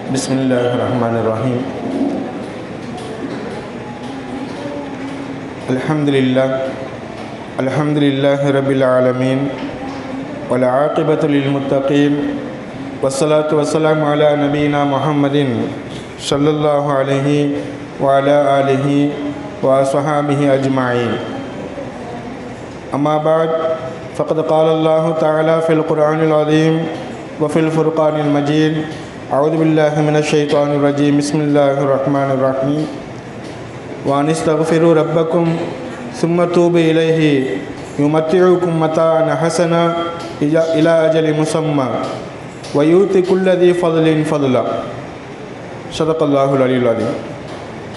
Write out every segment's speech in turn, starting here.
Bismillahirrahmanirrahim. Alhamdulillahi rabbil alamin. Wal aqibatu lil muttaqin. Wassalatu wassalamu ala nabiyyina Muhammadin sallallahu alaihi wa ala alihi wa ashabihi ajma'in. Amma ba'd, faqad qala Allah ta'ala fil Qur'anil azim wa fil Furqanil majid. A'udzu billahi minasy syaithanir rajim. Bismillahirrahmanirrahim. Wa anistaghfiru rabbakum thumma tubu ilaihi yumatti'ukum mata'an hasana ila ajalin musamma wa yu'ti kulli dhi fadlin fadla. Shadaqallahul aliyyul azim.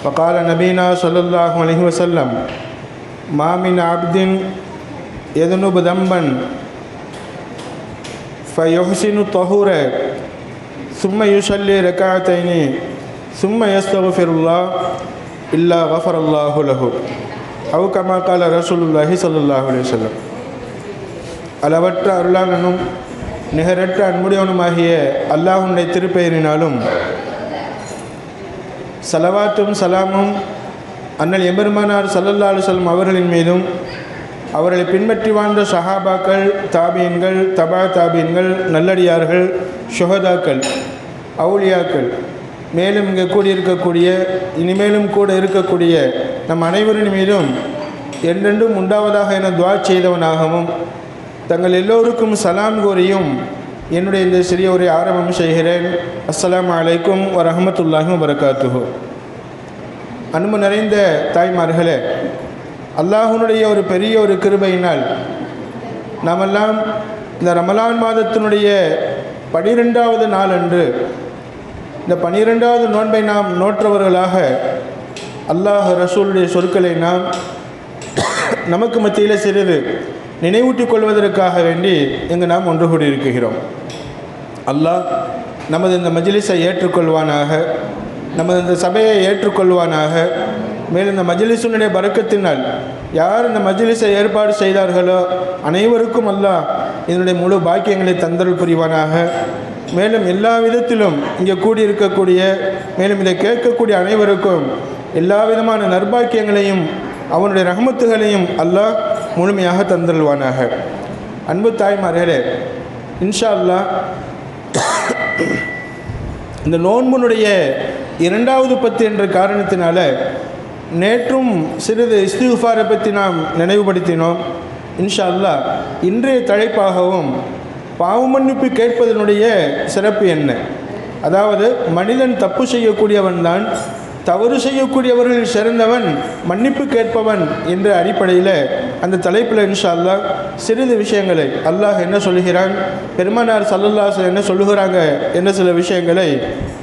Wa qala nabiyyuna sallallahu alaihi wasallam, ma min 'abdin yadhnubu dhanban fayuhsinu tahura thumma yusalli rak'ataini thumma yastaghfirullah illa ghafarallahu lahu. Aw kama qala Rasulullah sallallahu alaihi wasallam. அளவற்ற அருளாளனும் நிகரற்ற அன்புடையவனுமாகிய அல்லாஹ்வுடைய திருப்பெயரினாலும் ஸலவாத்தும் சலாமும் அண்ணல் எம்பெருமானார் ஸல்லல்லாஹு அலைஹி வஸல்லம் அவர்களின் மீதும் அவர்களை பின்பற்றி வாழ்ந்த சஹாபாக்கள், தாபீன்கள், தபா தாபீன்கள், நல்லடியார்கள், ஷுஹதாக்கள், அவுலியாக்கள், மேலும் இங்கே கூடியிருக்கக்கூடிய இனிமேலும் கூட இருக்கக்கூடிய நம் அனைவரின் மீதும் என்றென்றும் உண்டாவதாக என துஆ செய்தவனாகவும் தங்கள் எல்லோருக்கும் சலாம் கூறியும் என்னுடைய இந்த சிறிய ஒரு ஆரம்பம் செய்கிறேன். அஸ்ஸலாமு அலைக்கும் வரஹ்மத்துல்லாஹி வபரகாத்துஹு. அன்பு நிறைந்த தாய்மார்களே, அல்லாஹ்வுடைய ஒரு பெரிய ஒரு கிருபையினால் நாமெல்லாம் இந்த ரமலான் மாதத்தினுடைய 12வது நாள் அன்று இந்த 12வது நோன்பை நாம் நோற்றவர்களாக அல்லாஹ் ரசூலுடைய சொற்களை நாம் நமக்கு மத்தியில் சிறிது நினைவூட்டிக் கொள்வதற்காக வேண்டி இங்கு நாம் ஒன்று கூடியிருக்கிறோம். அல்லாஹ் நமது இந்த மஜ்லிஸை ஏற்றுக்கொள்வானாக, நமது இந்த சபையை ஏற்றுக்கொள்வானாக. மேலும் இந்த மஜ்லிஸுடைய பரக்கத்தினால் யார் இந்த மஜ்லிஸை ஏற்பாடு செய்தார்களோ அனைவருக்கும் அல்லாஹ் இதனுடைய முழு பாக்கியங்களை தந்தருள் புரிவானாக. மேலும் எல்லா விதத்திலும் இங்கே கூடியிருக்கக்கூடிய மேலும் இதை கேட்கக்கூடிய அனைவருக்கும் எல்லா விதமான நற்பாக்கியங்களையும் அவனுடைய ரஹமத்துகளையும் அல்லாஹ் முழுமையாக தந்தருள்வானாக. அன்பு தாய்மார்களே, இன்ஷா அல்லாஹ் இந்த நோன்புனுடைய 2வது பத்து என்ற காரணத்தினால நேற்றும் சிறிது இஸ்திக்ஃபாரை பற்றி நாம் நினைவுபடுத்தினோம். இன்ஷா அல்லாஹ் இன்றைய தலைப்பாகவும் பாவ மன்னிப்பு கேட்பதனுடைய சிறப்பு என்ன, அதாவது மனிதன் தப்பு செய்யக்கூடியவன் தான், தவறு செய்யக்கூடியவர்களில் சிறந்தவன் மன்னிப்பு கேட்பவன் என்ற அடிப்படையில் அந்த தலைப்பில் இன்ஷா அல்லாஹ் சிறிது விஷயங்களை அல்லாஹ் என்ன சொல்கிறான், பெருமானார் ஸல்லல்லாஹு அலைஹி வஸல்லம் என்ன சொல்லுகிறாங்க என்ற சில விஷயங்களை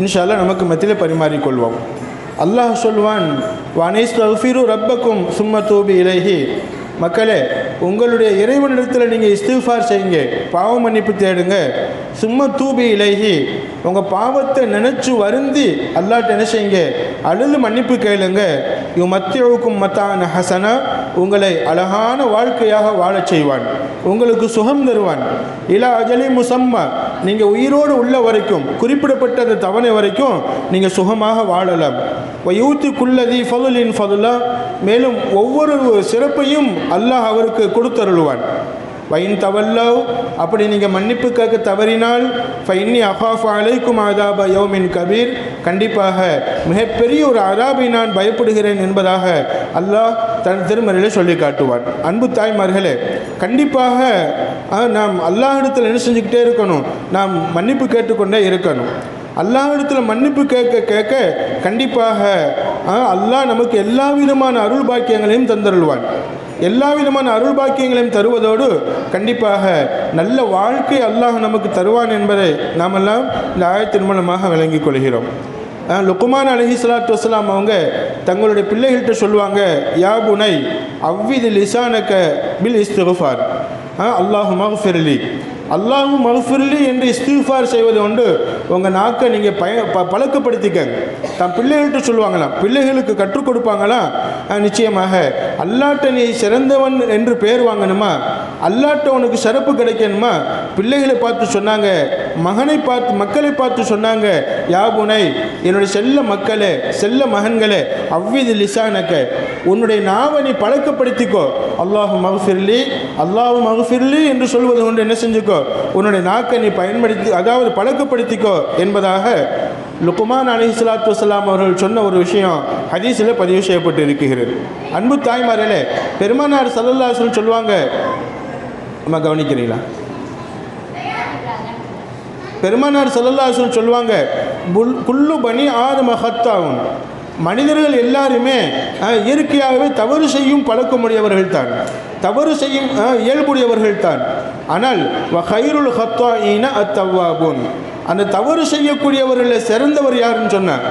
இன்ஷா அல்லாஹ் நமக்கு மத்தியில் பரிமாறிக்கொள்வோம். அல்லாஹ் சொல்வான், வனிஸ்தக்ஃபிரு ரப்பக்கும் சும்ம தூபி இலைஹி. மக்களே, உங்களுடைய இறைவனிடத்தில் நீங்கள் இஸ்திக்ஃபார் செய்யுங்க, பாவ மன்னிப்பு தேடுங்க. சும்ம தூபி இலைஹி, உங்கள் பாவத்தை நினச்சி வருந்தி அல்லாஹ்ட்ட என்ன செய்யுங்க, அழுது மன்னிப்பு கேளுங்க. யுமத்திஉக்கும் மத்தான் ஹசனா, உங்களை அழகான வாழ்க்கையாக வாழச் செய்வான், உங்களுக்கு சுகம் தருவான். இலா அஜலி முசம்மா, நீங்கள் உயிரோடு உள்ள வரைக்கும் குறிப்பிடப்பட்ட அந்த தவணை வரைக்கும் நீங்கள் சுகமாக வாழலாம். வயூத்தி குல்லதி ஃபதுலின் ஃபதுலா, மேலும் ஒவ்வொரு சிறப்பையும் அல்லாஹ் அவருக்கு கொடுத்தருள்வான். வைன் தவல்லவ், அப்படி நீங்கள் மன்னிப்பு கேட்க தவறினால் ஃபைன்னி அகாஃபு அலைக்கும் அதாப யௌமின் கபீர், கண்டிப்பாக மிகப்பெரிய ஒரு அதாபை நான் பயப்படுகிறேன் என்பதாக அல்லாஹ் தன் திருமறையில் சொல்லி காட்டுவான். அன்பு தாய்மார்களே, கண்டிப்பாக நாம் அல்லாஹ்விடத்தில் என்ன செஞ்சுக்கிட்டே இருக்கணும், நாம் மன்னிப்பு கேட்டுக்கொண்டே இருக்கணும். அல்லாஹ்விடத்தில் மன்னிப்பு கேட்க கேட்க கண்டிப்பாக அல்லாஹ் நமக்கு எல்லா விதமான அருள் பாக்கியங்களையும் தந்தருள்வான். எல்லா விதமான அருள் பாக்கியங்களையும் தருவதோடு கண்டிப்பாக நல்ல வாழ்க்கை அல்லாஹ் நமக்கு தருவான் என்பதை நாமெல்லாம் இந்த ஆயத்தின் மூலமாக விளங்கிக் கொள்கிறோம். லுக்மான் அலைஹிஸ்ஸலாத்து வஸ்ஸலாம் அவங்க தங்களுடைய பிள்ளைகள்கிட்ட சொல்லுவாங்க, யா புனை அவ்விது லிசானக பில் இஸ்திக்ஃபார், அல்லாஹு மக்ஃபிர்லி, அல்லாஹு மக்ஃபிர்லி என்று இஸ்திக்ஃபார் செய்வது உண்டு. உங்கள் நாக்கை நீங்கள் பழக்கப்படுத்திக்கங்க. தன் பிள்ளைகள்கிட்ட சொல்லுவாங்களாம், பிள்ளைகளுக்கு கற்றுக் கொடுப்பாங்களாம், நிச்சயமாக அல்லாஹ்ட்ட நீ சிறந்தவன் என்று பெயர் வாங்கணுமா, அல்லாட்ட உனக்கு சிறப்பு கிடைக்கணுமா, பிள்ளைகளை பார்த்து சொன்னாங்க, மக்களை பார்த்து சொன்னாங்க, யாபுனை என்னுடைய செல்ல மக்களே, செல்ல மகன்களே, அவ்விது லிசானக்க உன்னுடைய நாவை நீ பழக்கப்படுத்திக்கோ, அல்லாஹு மகஃபிர்லி என்று சொல்வது கொண்டு என்ன செஞ்சுக்கோ, உன்னுடைய நாக்கை நீ பயன்படுத்தி, அதாவது பழக்கப்படுத்திக்கோ என்பதாக லுக்மான் அலைஹிஸ்ஸலாத்து வஸ்ஸலாம் அவர்கள் சொன்ன ஒரு விஷயம் ஹதீஸில் பதிவு செய்யப்பட்டு இருக்கிறது. அன்பு தாய்மார்களே, பெருமானார் ஸல்லல்லாஹு அலைஹி வஸல்லம் சொல்லுவாங்க, அம்மா கவனிக்கிறீங்களா? பெருமானார் ஸல்லல்லாஹு அலைஹி வஸல்லம் சொல்லுவாங்க, குல்லு பனி ஆதம ஹத்தாவுன், மனிதர்கள் எல்லாருமே இயற்கையாகவே தவறு செய்யும் பழக்கமுடையவர்கள் தான், தவறு செய்யும் இயல்புடையவர்கள் தான். ஆனால் வஹைருல் ஹத்தாயின அத்தவ்வாபுன், அந்த தவறு செய்யக்கூடியவர்களில் சிறந்தவர் யாருன்னு சொன்னார்,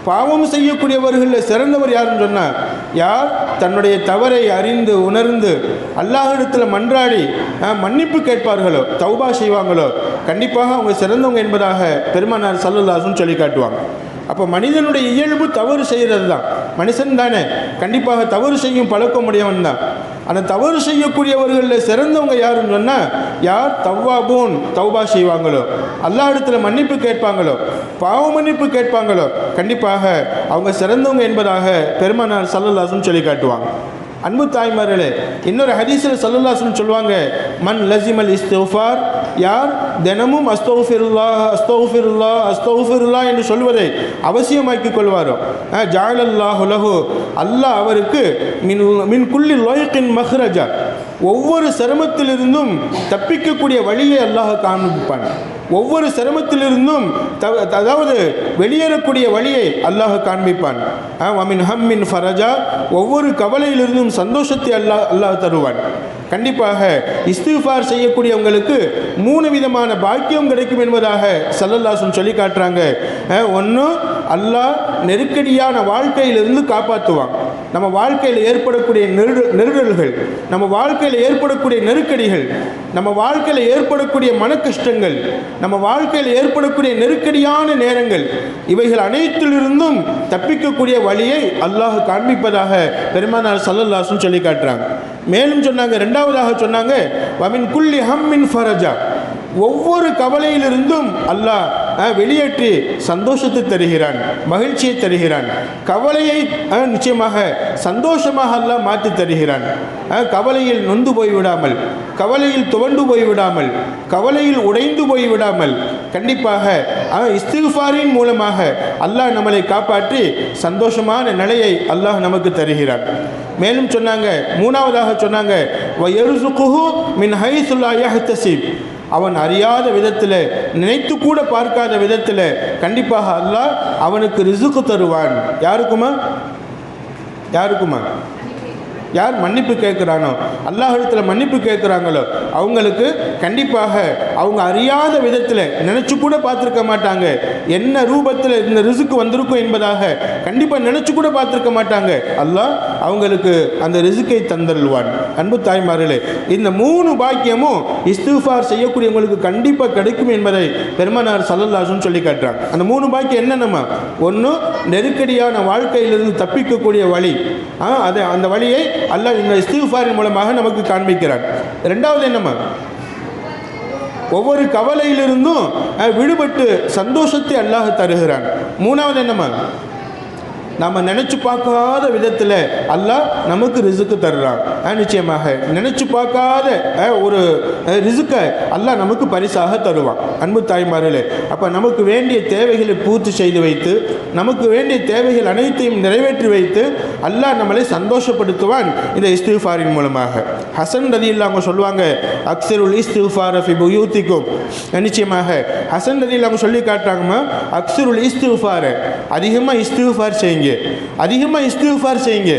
பாவம் செய்யக்கூடியவர்களில் சிறந்தவர் யாருன்னு சொன்னார், யார் தன்னுடைய தவறை அறிந்து உணர்ந்து அல்லாஹ்விடத்தில் மன்றாடி மன்னிப்பு கேட்பார்களோ, தௌபா செய்வாங்களோ, கண்டிப்பாக அவங்க சிறந்தவங்க என்பதாக பெருமானார் ஸல்லல்லாஹு அலைஹி வஸல்லம் சொல்லி காட்டுவாங்க. அப்போ மனிதனுடைய இயல்பு தவறு செய்கிறது தான், மனுஷன் தானே, கண்டிப்பாக தவறு செய்யும் பழக்கமுடையவன் தான். அந்த தவறு செய்யக்கூடியவர்களில் சிறந்தவங்க யாருன்னு சொன்னால், யார் தவ்வாபூன், தௌபா செய்வாங்களோ, அல்லாஹ் இடத்துல மன்னிப்பு கேட்பாங்களோ, பாவ மன்னிப்பு கேட்பாங்களோ, கண்டிப்பாக அவங்க சிறந்தவங்க என்பதாக பெருமானார் ஸல்லல்லாஹு அலைஹி வஸல்லம் சொல்லி காட்டுவாங்க. அன்பு தாய்மார்களே, இன்னொரு ஹதீஸில் ஸல்லல்லாஹு அலைஹி வஸல்லம் சொல்லுவாங்க, மன் லஸிமல் இஸ்திஃபார், யார் தினமும் அஸ்தௌஃபிருல்லாஹ் அஸ்தௌஃபிருல்லாஹ் அஸ்தௌஃபிருல்லாஹ் என்று சொல்வதை அவசியமாக்கிக் கொள்வாரோ, ஜஅலல்லாஹு லஹு, அல்லாஹ் அவருக்கு மின் குல்லி லைகின் மஹ்ரஜா, ஒவ்வொரு சிரமத்திலிருந்தும் தப்பிக்கக்கூடிய வழியை அல்லாஹ் காண்பிப்பான். ஒவ்வொரு சிரமத்திலிருந்தும் அதாவது வெளியேறக்கூடிய வழியை அல்லாஹ் காண்பிப்பான். வமின் ஹம்மின் ஃபரஜா, ஒவ்வொரு கவலையிலிருந்தும் சந்தோஷத்தை அல்லாஹ் தருவான். கண்டிப்பாக இஸ்திஃபார் செய்யக்கூடியவங்களுக்கு 3 விதமான பாக்கியம் கிடைக்கும் என்பதாக ஸல்லல்லாஹு அலைஹி வஸல்லம் சொல்லி காட்டுறாங்க. ஒன்று, அல்லாஹ் நெருக்கடியான வாழ்க்கையிலிருந்து காப்பாற்றுவான். நம்ம வாழ்க்கையில் ஏற்படக்கூடிய நெருடல்கள், நம்ம வாழ்க்கையில் ஏற்படக்கூடிய நெருக்கடிகள், நம்ம வாழ்க்கையில் ஏற்படக்கூடிய மன கஷ்டங்கள், நம்ம வாழ்க்கையில் ஏற்படக்கூடிய நெருக்கடியான நேரங்கள், இவைகள் அனைத்திலிருந்தும் தப்பிக்கக்கூடிய வழியை அல்லாஹ் காண்பிப்பதாக பெருமானார் ஸல்லல்லாஹு அலைஹி வஸல்லம் சொல்லி காட்டுறாங்க. மேலும் சொன்னாங்க, இரண்டாவதாக சொன்னாங்க, வமின் குல்லி ஹம்மின் ஃபரஜா, ஒவ்வொரு கவலையிலிருந்தும் அல்லாஹ் வெளியேற்றி சந்தோஷத்தை தருகிறான், மகிழ்ச்சியை தருகிறான். கவலையை நிச்சயமாக சந்தோஷமாக அல்லாஹ் மாற்றி தருகிறான். கவலையில் நொந்து போய்விடாமல், கவலையில் துவண்டு போய்விடாமல், கவலையில் உடைந்து போய்விடாமல், கண்டிப்பாக இஸ்திஃபாரின் மூலமாக அல்லாஹ் நம்மளை காப்பாற்றி சந்தோஷமான நிலையை அல்லாஹ் நமக்கு தருகிறான். மேலும் சொன்னாங்க, மூணாவதாக சொன்னாங்க, வயர்சுகுஹு மின் ஹைஸு லா யஹ்தஸிப், அவன் அறியாத விதத்தில், நினைத்து கூட பார்க்காத விதத்தில் கண்டிப்பாக அல்லாஹ் அவனுக்கு ரிசுக்கு தருவான். யாருக்குமா? யார் மன்னிப்பு கேட்குறானோ, அல்லாஹ்விடத்தில் மன்னிப்பு கேட்குறாங்களோ, அவங்களுக்கு கண்டிப்பாக அவங்க அறியாத விதத்தில் நினச்சி கூட பார்த்துருக்க மாட்டாங்க, என்ன ரூபத்தில் இந்த ரிசுக்கு வந்திருக்கும் என்பதாக கண்டிப்பாக நினச்சி கூட பார்த்துருக்க மாட்டாங்க. அல்லாஹ் அவங்களுக்கு அந்த ரிசுக்கை தந்தருள்வான். அன்பு தாய்மார்களே, இந்த 3 பாக்கியமும் இஸ்திஃபார் செய்யக்கூடியவங்களுக்கு கண்டிப்பாக கிடைக்கும் என்பதை பெருமானார் ஸல்லல்லாஹு அலைஹி வஸல்லம் சொல்லி காட்டுறாங்க. அந்த 3 பாக்கியம் என்னென்னமா? ஒன்று, நெருக்கடியான வாழ்க்கையிலிருந்து தப்பிக்கக்கூடிய வழி, அந்த வழியை அல்லாஹ் இந்த இஸ்திஃபாரின் மூலமாக நமக்கு காண்பிக்கிறான். இரண்டாவது என்னமா? ஒவ்வொரு கவலையிலிருந்தும் விடுபட்டு சந்தோஷத்தை அல்லாஹ் தருகிறான். மூணாவது என்னமா? நம்ம நினச்சி பார்க்காத விதத்தில் அல்லாஹ் நமக்கு ரிசுக்கு தர்றான். நிச்சயமாக நினச்சி பார்க்காத ஒரு ரிசுக்கை அல்லாஹ் நமக்கு பரிசாக தருவான். அன்பு தாய்மார்களே, அப்போ நமக்கு வேண்டிய தேவைகளை பூர்த்தி செய்து வைத்து, நமக்கு வேண்டிய தேவைகள் அனைத்தையும் நிறைவேற்றி வைத்து அல்லாஹ் நம்மளை சந்தோஷப்படுத்துவான் இந்த இஸ்திஃபாரின் மூலமாக. ஹசன் ரலியல்லாஹு அவங்க சொல்லுவாங்க, அக்ஸருல் இஸ்திஃபார ஃபி புயூத்திக்கும், நிச்சயமாக ஹசன் ரலியல்லாஹு சொல்லி காட்டுறாங்கம்மா, அக்ஸருல் இஸ்திஃபார, அதிகமாக இஸ்திஃபார் செய்யுங்க, அதிகமாக இஸ்திஃபார் செய்யுங்க.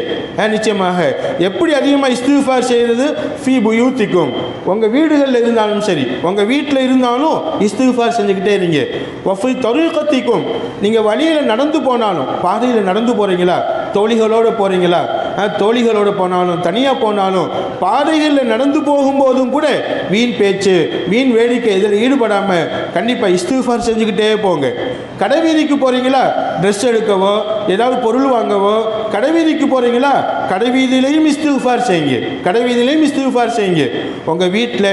நிச்சயமாக எப்படி அதிகமாக இஸ்திஃபார் செய்கிறது? ஃபி புயூத்திக்கும், உங்கள் வீடுகளில் இருந்தாலும் சரி, உங்கள் வீட்டில் இருந்தாலும் இஸ்திஃபார் செஞ்சுக்கிட்டே இருங்க. வஃபி தரீகத்திக்கும், நீங்கள் வழியில் நடந்து போனாலும், பாதையில் நடந்து போகிறீங்களா, தோழிகளோடு போகிறீங்களா, தோழிகளோடு போனாலும் தனியாக போனாலும் பாதைகளில் நடந்து போகும்போதும் கூட வீண் பேச்சு, வீண் வேடிக்கை இதில் ஈடுபடாமல் கண்டிப்பாக இஸ்திஃபார் செஞ்சுக்கிட்டே போங்க. கடைவீதிக்கு போகிறீங்களா, ட்ரெஸ் எடுக்கவோ ஏதாவது பொருள் வாங்கவோ, கடைவீதிக்கு போகிறீங்களா, கடைவீதியிலையும் இஸ்திக்ஃபார் செய்யுங்க, கடைவீதியிலையும் இஸ்திக்ஃபார் செய்யுங்க. உங்கள் வீட்டில்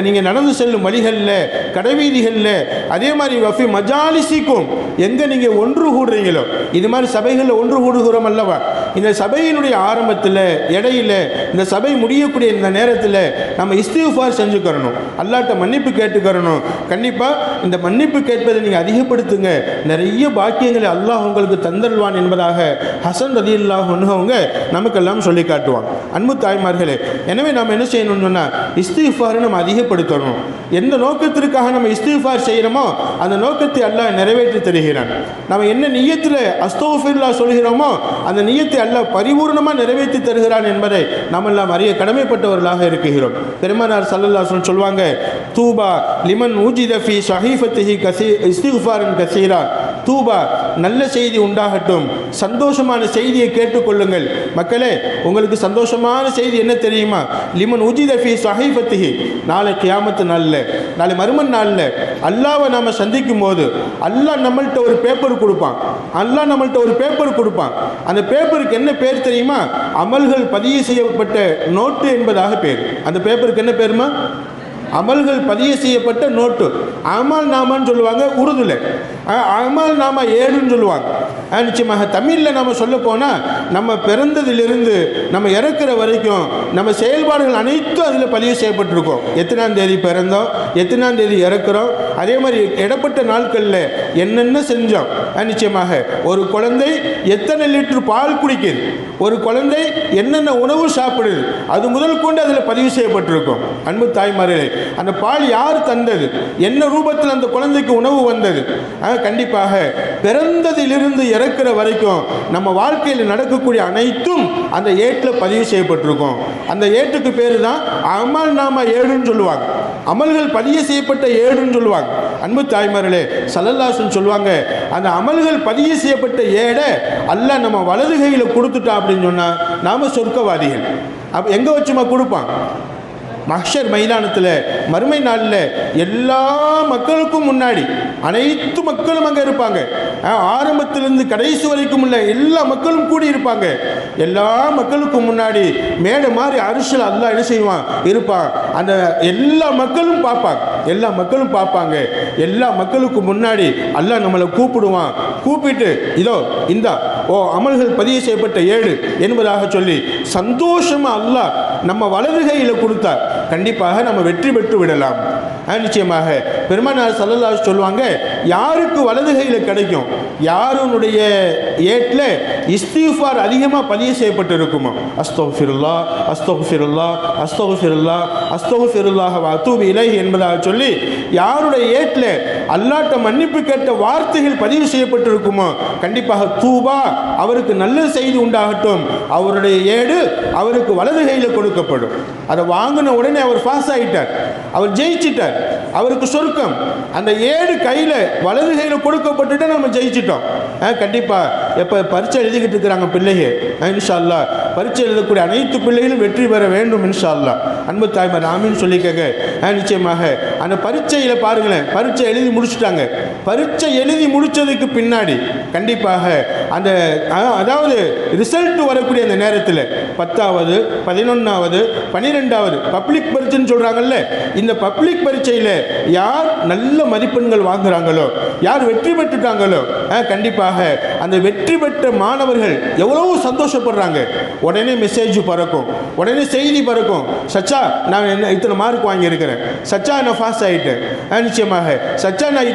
நீங்கள் நடந்து செல்லும் வழிகளில், கடைவீதிகளில், அதே மாதிரி வஃபி மஜாலிசிக்கும் எங்கே நீங்கள் ஒன்று கூடுறீங்களோ, இது மாதிரி சபைகளில் ஒன்று கூடுகிறோம் அல்லவா, இந்த சபையினுடைய ஆரம்பத்தில், இடையில, இந்த சபை முடியக்கூடிய இந்த நேரத்தில் நம்ம இஸ்திக்ஃபார் செஞ்சுக்கிறணும், அல்லாஹ்ட்ட மன்னிப்பு கேட்டுக்கிறணும். கண்டிப்பாக இந்த மன்னிப்பு கேட்பதை நீங்கள் அதிகப்படுத்துங்க, நிறைய பாக்கியங்களை அல்லாஹ் உங்களுக்கு தந்தருவான் என்பதாக ஹசன் ரலியல்லாஹு அன்ஹு அவங்க நமக்கெல்லாம் சொல்லி காட்டுவாங்க. அன்பு தாய்மார்களே, எனவே நாம் என்ன செய்யணும்னு சொன்னால் இஸ்திக்ஃபாரை நம்ம அதிகப்படுத்தணும். எந்த நோக்கத்திற்காக நம்ம இஸ்திக்ஃபார் செய்கிறோமோ அந்த நோக்கத்தை அல்லாஹ் நிறைவேற்றி தருகிறான். நம்ம என்ன நியத்தில் அஸ்தக்ஃபிருல்லாஹ் சொல்கிறோமோ அந்த நியத்தை அல்லாஹ் பரிபூர்ணமாக நிறைவேற்றி தருகிறான் என்பதை நாம் எல்லாம் அறிய கடமைப்பட்டவர்களாக இருக்கிறோம். பெருமானார் ஸல்லல்லாஹு அலைஹி வஸல்லம் சொல்வாங்க, தூபா லிமன் ஊஜித ஃபீ ஸஹீஃபத்திஹி இஸ்திக்ஃபாரன் கஸீரா. தூபா, நல்ல செய்தி உண்டாகட்டும், சந்தோஷமான செய்தியை கேட்டுக்கொள்ளுங்கள். மக்களே, உங்களுக்கு சந்தோஷமான செய்தி என்ன தெரியுமா? லிமன் உஜித ஃபீ ஸஹீஃபத்திஹி, நாளை கியாமத்து நாளில், நாளை மறுமன் நாளில் அல்லாஹ்வை நாம் சந்திக்கும் போது அல்லாஹ் நம்மள்கிட்ட ஒரு பேப்பர் கொடுப்பான். அல்லாஹ் நம்மள்கிட்ட ஒரு பேப்பர் கொடுப்பான். அந்த பேப்பருக்கு என்ன பேர் தெரியுமா? அமல்கள் பதிவு செய்யப்பட்ட நோட்டு என்பதாக பேர். அந்த பேப்பருக்கு என்ன பேருமா? அமல்கள் பதிவு செய்யப்பட்ட நோட்டு. அமல் நாமான்னு சொல்லுவாங்க உருதுல, அமல் நாமா ஏடுன்னு சொல்லுவாங்க. நிச்சயமாக தமிழில் நம்ம சொல்ல போனால் நம்ம பிறந்ததிலிருந்து நம்ம இறக்குற வரைக்கும் நம்ம செயல்பாடுகள் அனைத்தும் அதில் பதிவு செய்யப்பட்டிருக்கோம். எத்தனாம் தேதி பிறந்தோம், எத்தனாம் தேதி இறக்குறோம், அதே மாதிரி இடப்பட்ட நாட்களில் என்னென்ன செஞ்சோம். நிச்சயமாக ஒரு குழந்தை எத்தனை லிட்டர் பால் குடிக்குது, ஒரு குழந்தை என்னென்ன உணவு சாப்பிடுது, அது முதல் கொண்டு அதில் பதிவு செய்யப்பட்டிருக்கும். அன்பு தாய்மார்களே, அந்த பால் யார் தந்தது, என்ன ரூபத்தில் அந்த குழந்தைக்கு உணவு வந்தது. கண்டிப்பாக பிறந்ததிலிருந்து இறக்குற வரைக்கும் நம்ம வாழ்க்கையில் நடக்கக்கூடிய அனைத்தும் அந்த ஏட்டில் பதிவு செய்யப்பட்டிருக்கும். அந்த ஏட்டுக்கு பேர் தான் அமல் நாம ஏடுன்னு சொல்லுவாங்க, அமல்கள் பதிவு செய்யப்பட்ட ஏடுன்னு சொல்லுவாங்க. அன்பு தாய்மார்களே, ஸல்லல்லாஹு அலைஹி வஸல்லம் சொல்லுவாங்க, அந்த அமல்கள் பதிவு செய்யப்பட்ட ஏடை அல்லாஹ் நம்ம வலது கையில் கொடுத்துட்டான் அப்படின்னு சொன்னால் நாம சொர்க்கவாதிகள். அப்போ எங்கே வச்சுமா கொடுப்பான்? மஹ்ஷர் மைதானத்தில், மறுமை நாளில் எல்லா மக்களுக்கும் முன்னாடி அனைத்து மக்களும் அங்கே இருப்பாங்க. ஆரம்பத்திலிருந்து கடைசி வரைக்கும் உள்ள எல்லா மக்களும் கூடி இருப்பாங்க. எல்லா மக்களுக்கும் முன்னாடி மேடை மாதிரி அரிசில் அல்லாஹ் என்ன செய்வான்? இருப்பான். அந்த எல்லா மக்களும் பார்ப்பாங்க, எல்லா மக்களும் பார்ப்பாங்க. எல்லா மக்களுக்கு முன்னாடி அல்லாஹ் நம்மளை கூப்பிடுவான். கூப்பிட்டு இதோ இந்தா அமல்கள் பதிவு செய்யப்பட்ட ஏடு என்பதாக சொல்லி சந்தோஷமாக அல்லாஹ் நம்ம வலது கையில் கொடுத்தார். கண்டிப்பாக நம்ம வெற்றி பெற்று விடலாம். நிச்சயமாக பெருமானார் ஸல்லல்லாஹு அலைஹி வஸல்லம் சொல்லுவாங்க, யாருக்கு வலது கையில் கிடைக்கும், யாருடைய ஏட்டில் இஸ்திக்ஃபார் அதிகமாக பதிவு செய்யப்பட்டு இருக்குமோ, அஸ்தக்ஃபிருல்லாஹ் அஸ்தக்ஃபிருல்லாஹ் அஸ்தக்ஃபிருல்லாஹ் அஸ்தக்ஃபிருல்லாஹ் வ அத்தூபு இலைஹி என்பதாக சொல்லி யாருடைய ஏட்டில் அல்லாஹ்ட்ட மன்னிப்பு கேட்ட வார்த்தைகள் பதிவு செய்யப்பட்டு இருக்குமோ, கண்டிப்பாக தூபா, அவருக்கு நல்ல செய்தி உண்டாகட்டும், அவருடைய ஏடு அவருக்கு வலது கையில் கொடுக்கப்படும். அதை வாங்கின உடனே அவர் பாஸ் ஆகிட்டார், அவர் ஜெயிச்சிட்டார், அவருக்கு சொர்க்கம். அந்த ஏடு கையில் வலது கையில் கொடுக்கப்பட்டுட்டு நம்ம ஜெயிச்சிட்டோம். கண்டிப்பாக எப்போ பரீட்சை எழுதிக்கிட்டு இருக்கிறாங்க பிள்ளைகள், இன்ஷா அல்லாஹ் பரீட்சை எழுதக்கூடிய அனைத்து பிள்ளைகளும் வெற்றி பெற வேண்டும் இன்ஷா அல்லாஹ். அன்பு தாய்மார் ஆமீன் சொல்லிக்கங்க. நிச்சயமாக அந்த பரீட்சையில் பாருங்களேன், பரீட்சை எழுதி முடிச்சுட்டாங்க. பரீட்சை எழுதி முடித்ததுக்கு பின்னாடி கண்டிப்பாக அந்த அதாவது ரிசல்ட் வரக்கூடிய அந்த நேரத்தில் 10வது 11வது 12வது பப்ளிக் பரீட்சைன்னு சொல்கிறாங்கல்ல, இந்த பப்ளிக் பரீட்சையில் யார் நல்ல மதிப்பெண்கள் வாங்குறாங்களோ, யார் வெற்றி பெற்றுட்டாங்களோ, கண்டிப்பாக அந்த வெற்றி பெற்ற மாணவர்கள் எவ்வளவு சந்தோஷப்படுறாங்க. உடனே மெசேஜ் பறக்கும், உடனே செய்தி பறக்கும், சச்சா நான் என்ன இத்தனை மார்க் வாங்கியிருக்கிறேன், சச்சா நான் பாஸ் ஆகிட்டேன், நிச்சயமாக சச்சா நான்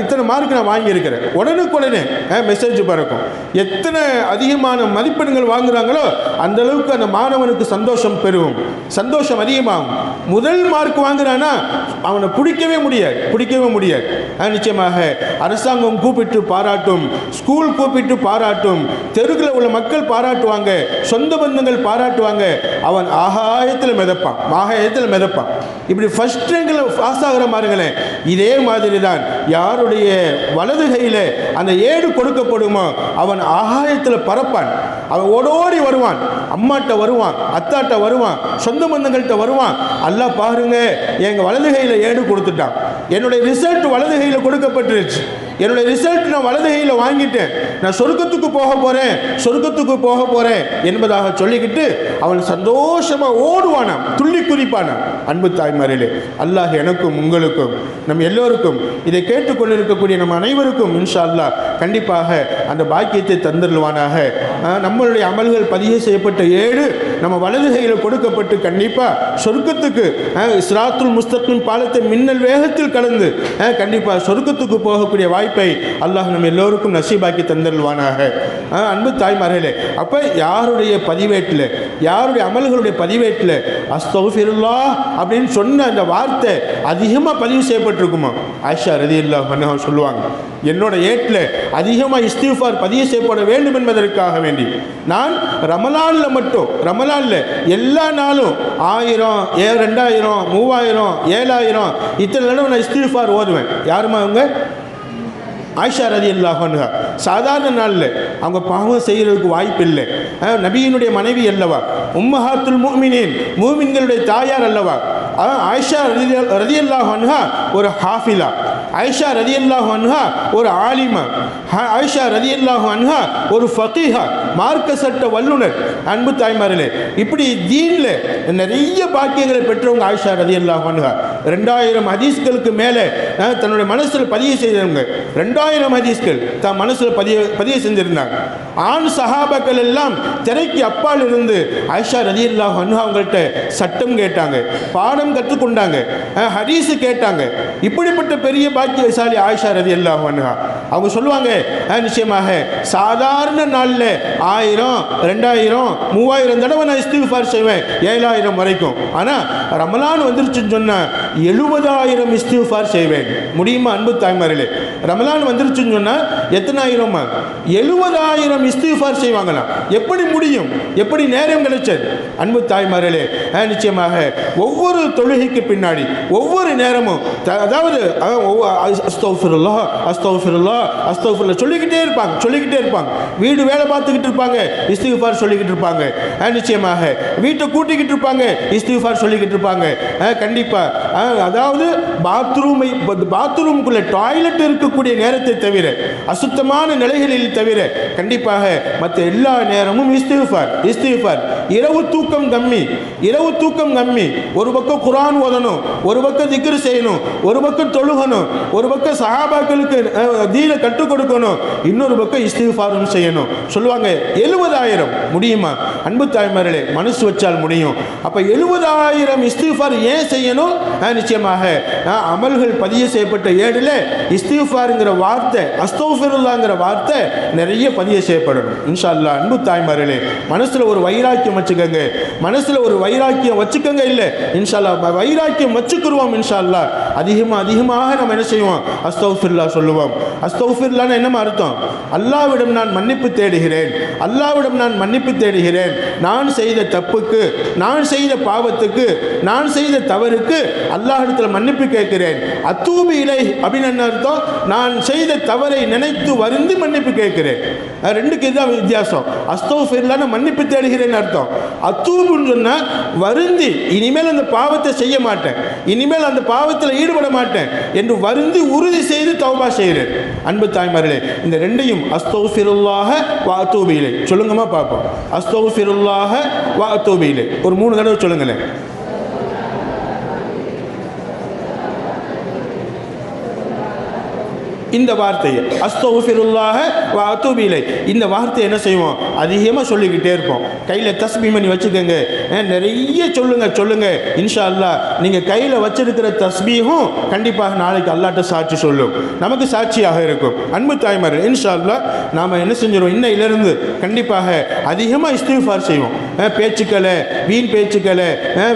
இத்தனை மார்க் நான் வாங்கியிருக்கிறேன், உடனுக்குடனே மெசேஜ் பறக்கும். எத்தனை அதிகமான மதிப்பெண்கள் வாங்குறாங்களோ அந்த அளவுக்கு அந்த மாணவனுக்கு சந்தோஷம் பெருகும், சந்தோஷம் அதிகமாகும். முதல் மார்க் வாங்குறானா அவனை பிடிக்கவே முடியாது. நிச்சயமாக அரசாங்கம் கூப்பிட்டு பாராட்டும், ஸ்கூல் கூப்பிட்டு பாராட்டும், தெருவில் உள்ள மக்கள் பாராட்டுவாங்க, சொந்த பந்தங்கள் பாராட்டுவாங்க. அவன் ஆகாயத்தில் மிதப்பான். இப்படி ஃபர்ஸ்ட் ரேங்கில் பாஸ் ஆகிற மாதிரிங்களேன். இதே மாதிரி தான் யாருடைய வலது கையில் அந்த ஏடு கொடுக்கப்படுமோ அவன் ஆகாயத்தில் பறப்பான். அவன் ஓடோடி வருவான், அம்மாட்ட வருவான், அத்தாட்ட வருவான், சொந்த பந்தங்கள்கிட்ட வருவான். அல்லாஹ் பாருங்க, எங்கள் வலது கையில் ஏடு கொடுத்துட்டான், என்னுடைய ரிசல்ட் வலது கையில் கொடுக்கப்பட்டுருச்சு, என்னுடைய ரிசல்ட் நான் வலது கையில் வாங்கிட்டேன், நான் சொர்க்கத்துக்கு போக போகிறேன் என்பதாக சொல்லிக்கிட்டு அவன் சந்தோஷமாக ஓடுவானாம், துள்ளி குதிப்பானாம். அன்பு தாய்மார்களே, அல்லாஹ் எனக்கும் உங்களுக்கும் நம் எல்லோருக்கும் இதை கேட்டுக்கொண்டிருக்கக்கூடிய நம் அனைவருக்கும் இன்ஷா அல்லாஹ் கண்டிப்பாக அந்த பாக்கியத்தை தந்துடுவானாக. நம்மளுடைய அமல்கள் பதிவு செய்யப்பட்ட ஏடு நம்ம வலது கையில் கொடுக்கப்பட்டு கண்டிப்பாக சொர்க்கத்துக்கு சிராத்துல் முஸ்தகிம் பாலத்தை மின்னல் வேகத்தில் கடந்து கண்டிப்பாக சொர்க்கத்துக்கு போகக்கூடிய வாய்ப்பை அல்லாஹ் நம்ம எல்லோருக்கும் நசீபாக்கி தந்துடுவானாக. அன்பு தாய்மார்களே, அப்போ யாருடைய பதிவேட்டில், யாருடைய அமல்களுடைய பதிவேட்டில் அஸ்தக்ஃபிருல்லாஹ் அப்படின்னு சொன்ன அந்த வார்த்தை அதிகமாக பதிவு செய்யப்பட்டிருக்குமா? ஆயிஷா ரலியல்லாஹு அன்ஹா சொல்லுவாங்க, என்னோட ஏட்டில் அதிகமாக இஸ்திக்ஃபார் பதிவு செய்யப்பட வேண்டும் என்பதற்காக வேண்டி நான் ரமலானில் மட்டும், ரமலானில் எல்லா நாளும் 1000, 2000, 3000, 7000 இத்தனை தடவை நான் இஸ்திக்ஃபார் ஓதுவேன். யாருமா அவங்க? ஆயிஷா ரலியல்லாஹு அன்ஹா. சாதாரண நாளில் அவங்க பாவம் செய்கிறதுக்கு வாய்ப்பு இல்லை. நபியினுடைய மனைவி அல்லவா, உம்மஹாத்துல் முஃமினீன், மூமின்களுடைய தாயார் அல்லவா. ஆயிஷா ரலியல்லாஹு அன்ஹா ஒரு ஹாஃபிலா, ஆயிஷா ரலியல்லாஹு அன்ஹா ஒரு ஆலிமா, ஆயிஷா ரலியல்லாஹு அன்ஹா ஒரு ஃபகீஹா, மார்க்க சட்ட வல்லுனர். அன்பு தாய்மார்களே, இப்படி தீனில் நிறைய பாக்கியங்களை பெற்றவங்க ஆயிஷா ரலியல்லாஹு அன்ஹா. 2000 ஹதீஸ்களுக்கு மேலே தன்னுடைய மனசில் பதிவு செய்தவங்க. 2000 ஹதீஸ்கள் தன் மனசில் பதிவு செஞ்சிருந்தாங்க. ஆண் சஹாபாக்கள் எல்லாம் திரைக்கு அப்பால் இருந்து ஆயிஷா ரலியல்லாஹு அன்ஹா அவங்கள்ட்ட சட்டம் கேட்டாங்க, பாடம் கற்றுக்கொண்டாங்க, ஹதீஸ் கேட்டாங்க. இப்படிப்பட்ட பெரிய பாக்கியசாலி ஆயிஷா ரலியல்லாஹு அன்ஹா. அவங்க சொல்லுவாங்க, நிச்சயமாக சாதாரண நாளில் 1000, 2000, 3000 தடவை நான் இஸ்திக்ஃபார் செய்வேன், 7000 வரைக்கும். ஆனால் ரமலான் வந்துருச்சுன்னு சொன்னால் 70000 இஸ்திக்ஃபார் செய்வேன். முடியுமா? அன்பு தாய்மார்களே, ரமலான் வந்துருச்சுன்னு சொன்னால் எத்தனை ஆயிரமா? 70000 இஸ்திக்ஃபார் செய்வாங்களாம். எப்படி முடியும்? எப்படி நேரம் கிடைச்சது? அன்பு தாய்மார்களே, நிச்சயமாக ஒவ்வொரு தொழுகைக்கு பின்னாடி ஒவ்வொரு நேரமும், அதாவது அஸ்தக்ஃபிருல்லாஹ் அஸ்தக்ஃபிருல்லாஹ் அஸ்தக்ஃபிருல்லாஹ் சொல்லிக்கிட்டே இருப்பாங்க. வீடு வேலை பார்த்துக்கிட்டு இருப்பாங்க, இஸ்திக்ஃபார் சொல்லிக்கிட்டு இருப்பாங்க. நிச்சயமாக வீட்டை கூட்டிக்கிட்டு இருப்பாங்க, இஸ்திக்ஃபார் சொல்லிக்கிட்டு இருப்பாங்க. கண்டிப்பாக அதாவது பாத்ரூமுக்குள்ள டாய்லெட் இருக்கக்கூடிய நேரத்தை தவிர, அசுத்தமான நிலைகளில் தவிர கண்டிப்பாக மற்ற எல்லா நேரமும் இஸ்திக்ஃபார். இரவு தூக்கம் கம்மி. ஒரு பக்கம் குர்ஆன் ஓதணும், ஒரு பக்கம் திக்ர் செய்யணும், ஒரு பக்கம் தொழுகணும், ஒரு பக்கம் சஹாபாக்களுக்கு தீனை கற்றுக் கொடுக்கணும், இன்னொரு பக்கம் இஸ்திக்ஃபாரும் செய்யணும். சொல்லுவாங்க 70000 முடியுமா? அன்பு தாய்மார்களே, மனசு வச்சால் முடியும். அப்ப 70000 இஸ்திக்ஃபார் ஏன் செய்யணும்? நிச்சயமாக அமல்கள் பதிவு செய்யப்பட்ட ஏடுல இஸ்திக்ஃபார்ங்கிற வார்த்தை, அஸ்தக்ஃபிருல்லாஹ்ங்கிற வார்த்தை நிறைய பதிவு செய்யப்படணும் இன்ஷா அல்லாஹ். அன்பு தாய்மார்களே, மனசுல ஒரு வைராக்கியம் வச்சுக்கோங்க, இல்லை இன்ஷா அல்லாஹ் வைராக்கியம் வச்சுக்குருவோம் இன்ஷா அல்லாஹ். அதிகமாக நம்ம என்ன செய்வோம்? அஸ்தக்ஃபிருல்லாஹ் சொல்லுவோம். அஸ்தக்ஃபிருல்லாஹ்னா என்ன அர்த்தம்? அல்லாஹ்விடம் நான் மன்னிப்பு தேடுகிறேன், நான் செய்த தப்புக்கு, நான் செய்த பாவத்துக்கு, நான் செய்த தவறுக்கு அல்லாஹ்விடத்தில் மன்னிப்பு கேட்கிறேன். அத்தூபு இலை அப்படின்னு என்ன அர்த்தம்? நான் செய்த தவறை நினைத்து வருந்தி மன்னிப்பு கேட்கிறேன். ரெண்டுக்கு இதுதான் வித்தியாசம். அஸ்தக்ஃபிருல்லாஹ்னா மன்னிப்பு தேடுகிறேன் அர்த்தம். அத்தூபுன்னு சொன்னா வருந்தி, இனிமேல் அந்த பாவத்தை செய்ய மாட்டேன், இனிமேல் அந்த பாவத்தில் ஈடுபட மாட்டேன் என்று வருந்தி உறுதி செய்து தௌபா செய்கிறேன். அன்பு தாய்மார்களே, இந்த ரெண்டையும் அஸ்தக்ஃபிருல்லாஹ வ அத்தூபு இலை சொல்லுங்கம்மா பார்ப்போம். அஸ்தக்ஃபிருல்லாஹ வ அத்தூபு இலை ஒரு 3 தடவை சொல்லுங்களேன். இந்த வார்த்தையை அஸ்தக்ஃபிருல்லாஹ வ அத்தூபு இலை, இந்த வார்த்தை என்ன செய்வோம்? அதிகமாக சொல்லிக்கிட்டே இருப்போம். கையில் தஸ்பீஹ் பண்ணி வச்சுக்கோங்க, நிறைய சொல்லுங்க இன்ஷா அல்லாஹ். நீங்கள் கையில் வச்சிருக்கிற தஸ்பீஹும் கண்டிப்பாக நாளைக்கு அல்லாஹ்ட்ட சாட்சி சொல்லும், நமக்கு சாட்சியாக இருக்கும். அன்பு தாய்மார்கள், இன்ஷா அல்லாஹ் நாம் என்ன செஞ்சிடும்? இன்னையிலிருந்து கண்டிப்பாக அதிகமாக இஸ்திக்ஃபார் செய்வோம். பேச்சுக்களை, வீண் பேச்சுக்களை,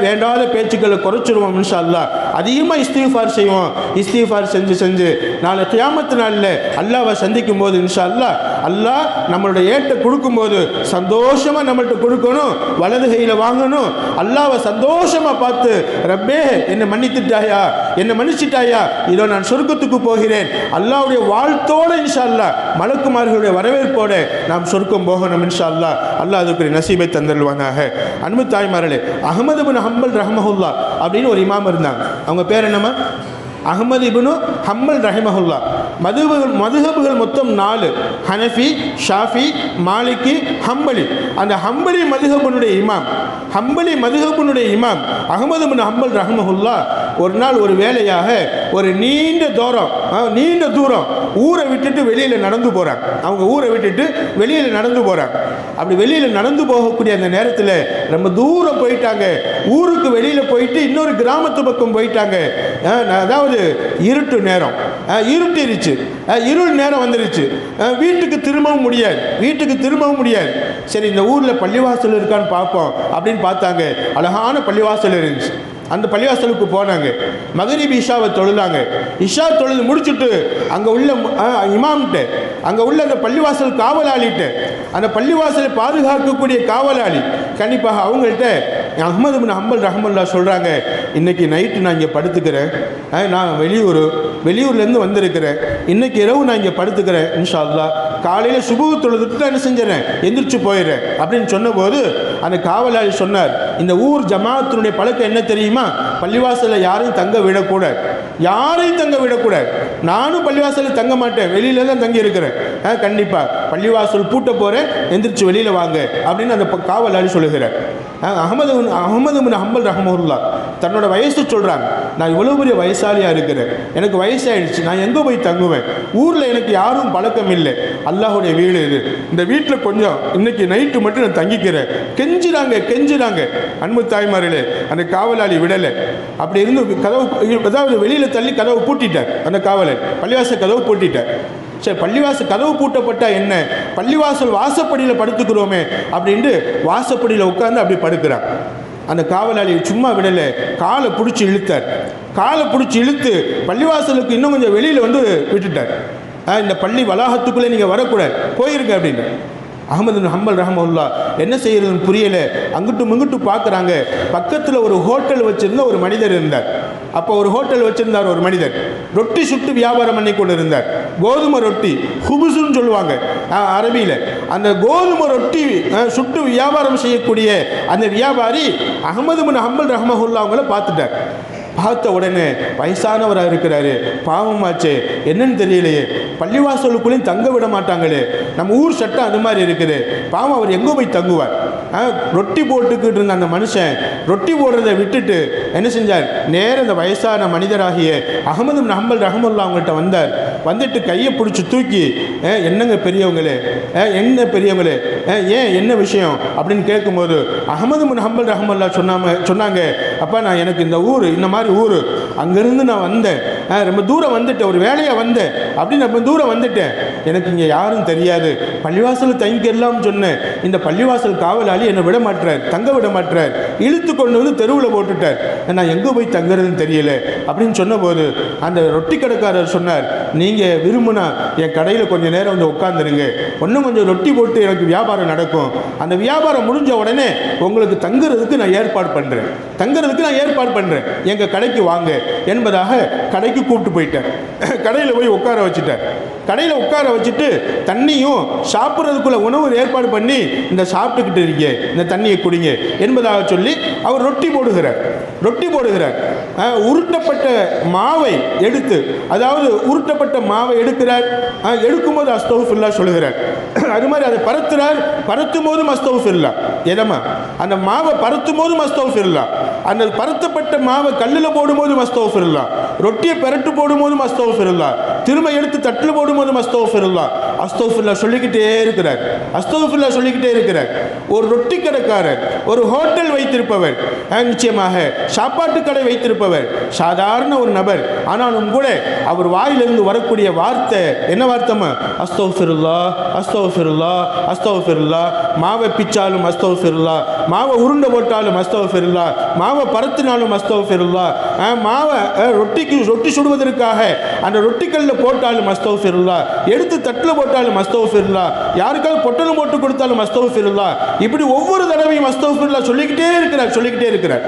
வேண்டாத பேச்சுக்களை குறைச்சிருவோம் இன்ஷா அல்லாஹ். அதிகமாக இஸ்திக்ஃபார் செய்வோம். இஸ்திக்ஃபார் செஞ்சு நாளை கியாமத் நாளில் அல்லாஹ்வை சந்திக்கும் போது இன்ஷா அல்லாஹ், அல்லாஹ் நம்மளுடைய ஏட்டை கொடுக்கும்போது சந்தோஷமாக நம்மள்கிட்ட கொடுக்கணும், வலது கையில் வாங்கணும். அல்லாஹ்வை சந்தோஷமாக பார்த்து, ரப்பே என்னை மன்னிச்சிட்டாயா, இதோ நான் சொர்க்கத்துக்கு போகிறேன், அல்லாஹ்வுடைய வாழ்த்தோடு இன்ஷா அல்லாஹ் மலக்குமார்களுடைய வரவேற்போடு நாம் சொர்க்கம் போகணும் இன்ஷா அல்லாஹ். அல்லாஹ் அதுக்கு நசீபை தந்துடுவானாக. அன்பு தாய்மார்களே, அஹ்மது இப்னு ஹம்பல் ரஹ்மஹுல்லாஹ் அப்படின்னு ஒரு இமாம் இருந்தாங்க. அவங்க பேர் என்னம்மா? அஹ்மது இப்னு ஹம்பல் ரஹிமஹுல்லாஹ். மதுஹபுகள் மொத்தம் 4: ஹனஃபி, ஷாஃபி, மாலிகி, ஹம்பலி. அந்த ஹம்பலி மதுஹபனுடைய இமாம் அஹ்மது பின் ஹம்பல் ரஹ்மஹுல்லா ஒரு நாள் ஒரு வேலையாக ஒரு நீண்ட தூரம் ஊரை விட்டுட்டு வெளியில் நடந்து போகிறாங்க. அவங்க ஊரை விட்டுட்டு வெளியில் நடந்து போகிறாங்க. அப்படி வெளியில் நடந்து போகக்கூடிய அந்த நேரத்தில் ரொம்ப தூரம் போயிட்டாங்க. ஊருக்கு வெளியில் போயிட்டு இன்னொரு கிராமத்து பக்கம் போயிட்டாங்க. அதாவது இருட்டு நேரம், இருட்டிருச்சு, இருள் நேரம் வந்துருச்சு. வீட்டுக்கு திரும்பவும் முடியாது. சரி, இந்த ஊரில் பள்ளிவாசல் இருக்கான்னு பார்ப்போம் அப்படின்னு பார்த்தாங்க. அழகான பள்ளிவாசல் இருந்துச்சு. அந்த பள்ளிவாசலுக்கு போனாங்க. மகரிப் இஷாவை தொழுதாங்க. இஷா தொழுது முடிச்சுட்டு அங்கே உள்ள இமாம்கிட்ட, அங்கே உள்ள அந்த பள்ளிவாசல் காவலாளிகிட்ட, அந்த பள்ளிவாசலை பாதுகாக்கக்கூடிய காவலாளி கண்டிப்பாக அவங்கள்ட்ட அஹ்மது பின் ஹம்பல் ரஹ்மத்துல்லாஹ் சொல்கிறாங்க, இன்றைக்கி நைட்டு நான் இங்கே படுத்துக்கிறேன், நான் வெளியூர்லேருந்து வந்திருக்கிறேன், இன்றைக்கி இரவு நான் இங்கே படுத்துக்கிறேன், இன்ஷா அல்லாஹ் காலையில் சுபஹ் தொழுதுட்டு நான் என்ன செஞ்சிடறேன், எந்திரிச்சு போயிடுறேன் அப்படின்னு சொன்னபோது அந்த காவலாளி சொன்னார், இந்த ஊர் ஜமாத்தினுடைய பழக்கம் என்ன தெரியுமா, பள்ளிவாசலில் யாரையும் தங்க விடக்கூடாது. நானும் பள்ளிவாசலில் தங்க மாட்டேன், வெளியில தான் தங்கி இருக்கிறேன். கண்டிப்பாக பள்ளிவாசல் பூட்ட போகிறேன், எந்திரிச்சு வெளியில் வாங்க அப்படின்னு அந்த காவலாளி சொல்லுகிறார். அஹ்மது பின் ஹம்பல் ரஹ்மத்துல்லாஹ் தன்னோட வயசு சொல்கிறாங்க, நான் இவ்வளோ பெரிய வயசாலியாக இருக்கிறேன், எனக்கு வயசாகிடுச்சு, நான் எங்கே போய் தங்குவேன், ஊரில் எனக்கு யாரும் பழக்கம் இல்லை, அல்லாஹுடைய வீடு இது, இந்த வீட்டில் கொஞ்சம் இன்னைக்கு நைட்டு மட்டும் நான் தங்கிக்கிறேன். கெஞ்சுறாங்க அன்பு தாய்மார்களே. அந்த காவலாளி விடலை. அப்படி இருந்து கதவு, அதாவது வெளியில் தள்ளி கதவு பூட்டிட்டார். அந்த காவலர் பள்ளிவாசல் கதவு பூட்டிட்டார். சரி, பள்ளிவாசல் கதவு பூட்டப்பட்டா என்ன, பள்ளிவாசல் வாசப்படியில் படுத்துக்கிறோமே அப்படின்ட்டு வாசப்படியில் உட்கார்ந்து அப்படி படுக்கிறார். அந்த காவலாளி சும்மா விடலை, காலை பிடிச்சி இழுத்து பள்ளிவாசலுக்கு இன்னும் கொஞ்சம் வெளியில் வந்து விட்டுட்டார். இந்த பள்ளி வளாகத்துக்குள்ளே நீங்கள் வரக்கூடாது, போயிருங்க அப்படின்னு. அஹ்மது பின் ஹம்பல் ரஹ்மத்துல்லாஹ் என்ன செய்யறதுன்னு புரியல. அங்கிட்டு பார்க்குறாங்க. பக்கத்தில் ஒரு ஹோட்டல் வச்சிருந்த ஒரு மனிதர் இருந்தார். அப்போ ஒரு ஹோட்டல் வச்சிருந்தார் ஒரு மனிதர். ரொட்டி சுட்டு வியாபாரம் பண்ணி கொண்டு இருந்தார். கோதுமை ரொட்டி, ஹுபுசுன்னு சொல்லுவாங்க அரபியில். அந்த கோதுமை ரொட்டி சுட்டு வியாபாரம் செய்யக்கூடிய அந்த வியாபாரி அஹ்மது பின் ஹம்பல் ரஹ்மத்துல்லாஹ் அவங்கள பார்த்துட்டார். பார்த்த உடனே வயசானவராக இருக்கிறாரு, பாவமாச்சே, என்னன்னு தெரியலையே, பள்ளிவாசலுக்குள்ளேயும் தங்க விட மாட்டாங்களே, நம்ம ஊர் சட்டம் அது மாதிரி இருக்குது, பாவம் அவர் எங்கே போய் தங்குவார். ரொட்டி போட்டுக்கிட்டு இருந்த அந்த மனுஷன் ரொட்டி போடுறதை விட்டுட்டு என்ன செஞ்சார், நேர அந்த வயசான மனிதராகிய அஹ்மது பின் ஹம்பல் ரஹ்மத்துல்லாஹ் அவங்கள்ட்ட வந்தார். வந்துட்டு கையை பிடிச்சி தூக்கி, என்னங்க பெரியவங்களே, ஏன் என்ன விஷயம் அப்படின்னு கேட்கும்போது அஹ்மது பின் ஹம்பல் ரஹ்மத்துல்லாஹ் சொன்னாங்க, அப்பா நான் எனக்கு இந்த ஊர் இந்த மாதிரி ஊர், அங்கேருந்து நான் வந்தேன், ரொம்ப தூரம் வந்துட்டேன், ஒரு வேலையாக வந்தேன் அப்படின்னு ரொம்ப தூரம் வந்துட்டேன், எனக்கு இங்கே யாரும் தெரியாது, பள்ளிவாசல் தங்கிடலாம்னு சொன்னேன், இந்த பள்ளிவாசல் காவலாளி என்னை விட மாட்டார், தங்க விட மாட்டார், இழுத்து கொண்டு வந்து தெருவில் போட்டுட்டார், நான் எங்கே போய் தங்குறதுன்னு தெரியல அப்படின்னு சொன்னபோது அந்த ரொட்டி கடைக்காரர் சொன்னார், நீங்கள் விரும்புனா என் கடையில் கொஞ்சம் நேரம் வந்து உட்காந்துருங்க, இன்னும் கொஞ்சம் ரொட்டி போட்டு எனக்கு வியாபாரம் நடக்கும், அந்த வியாபாரம் முடிஞ்ச உடனே உங்களுக்கு தங்குறதுக்கு நான் ஏற்பாடு பண்ணுறேன், எங்கள் கடைக்கு வாங்க என்பதாக கடைக்கு கூப்பிட்டு போயிட்டார். கடையில் போய் உட்கார வச்சுட்டு தண்ணியும் சாப்பிட்றதுக்குள்ள உணவு ஏற்பாடு பண்ணி, இந்த சாப்பிட்டுக்கிட்டு இருக்கீங்க, இந்த தண்ணியை குடிங்க என்பதாக சொல்லி அவர் ரொட்டி போடுகிறார். உருட்டப்பட்ட மாவை எடுத்து, அதாவது உருட்டப்பட்ட மாவை எடுக்கிறார். எடுக்கும்போது அஸ்தக்ஃபிருல்லாஹ் சொல்லுகிறார். அது மாதிரி அதை பரத்தும் போதும் அஸ்தக்ஃபிருல்லாஹ், எதமா அந்த மாவை பரத்தும் போதும் அஸ்தக்ஃபிருல்லாஹ், அந்த பரத்தப்பட்ட மாவை கல்லில் போடும்போது அஸ்தக்ஃபிருல்லாஹ், ரொட்டியை பெரட்டு போடும்போதும் அஸ்தக்ஃபிருல்லாஹ், திரும்ப எடுத்து தட்டில் போடும்போதும் அஸ்தக்ஃபிருல்லாஹ் சொல்லிக்கிட்டே இருக்கிறார். ஒரு ரொட்டி கடைக்காரர், ஒரு ஹோட்டல் வைத்திருப்பவர், நிச்சயமாக சாப்பாட்டு கடை வைத்திருப்பவர், சாதாரண ஒரு நபர், ஆனாலும் கூட அவர் வாயிலிருந்து வரக்கூடிய வார்த்தை என்ன வார்த்தைமா, அஸ்தக்ஃபிருல்லாஹ், மாவை பிச்சாலும் அஸ்தக்ஃபிருல்லாஹ், மாவை உருண்டை போட்டாலும் அஸ்தக்ஃபிருல்லாஹ், மாவை பரத்தினாலும் அஸ்தக்ஃபிருல்லாஹ், மாவை ரொட்டி சுடுவதற்காக அந்த ரொட்டிக்கல்ல போட்டாலும் அஸ்தக்ஃபிருல்லாஹ், எடுத்து தட்டில் போட்டாலும் அஸ்தக்ஃபிருல்லாஹ், யாருக்காவது பொட்டலும் போட்டு கொடுத்தாலும் அஸ்தக்ஃபிருல்லாஹ், இப்படி ஒவ்வொரு தடவையும் அஸ்தக்ஃபிருல்லாஹ் சொல்லிக்கிட்டே இருக்கிறார்.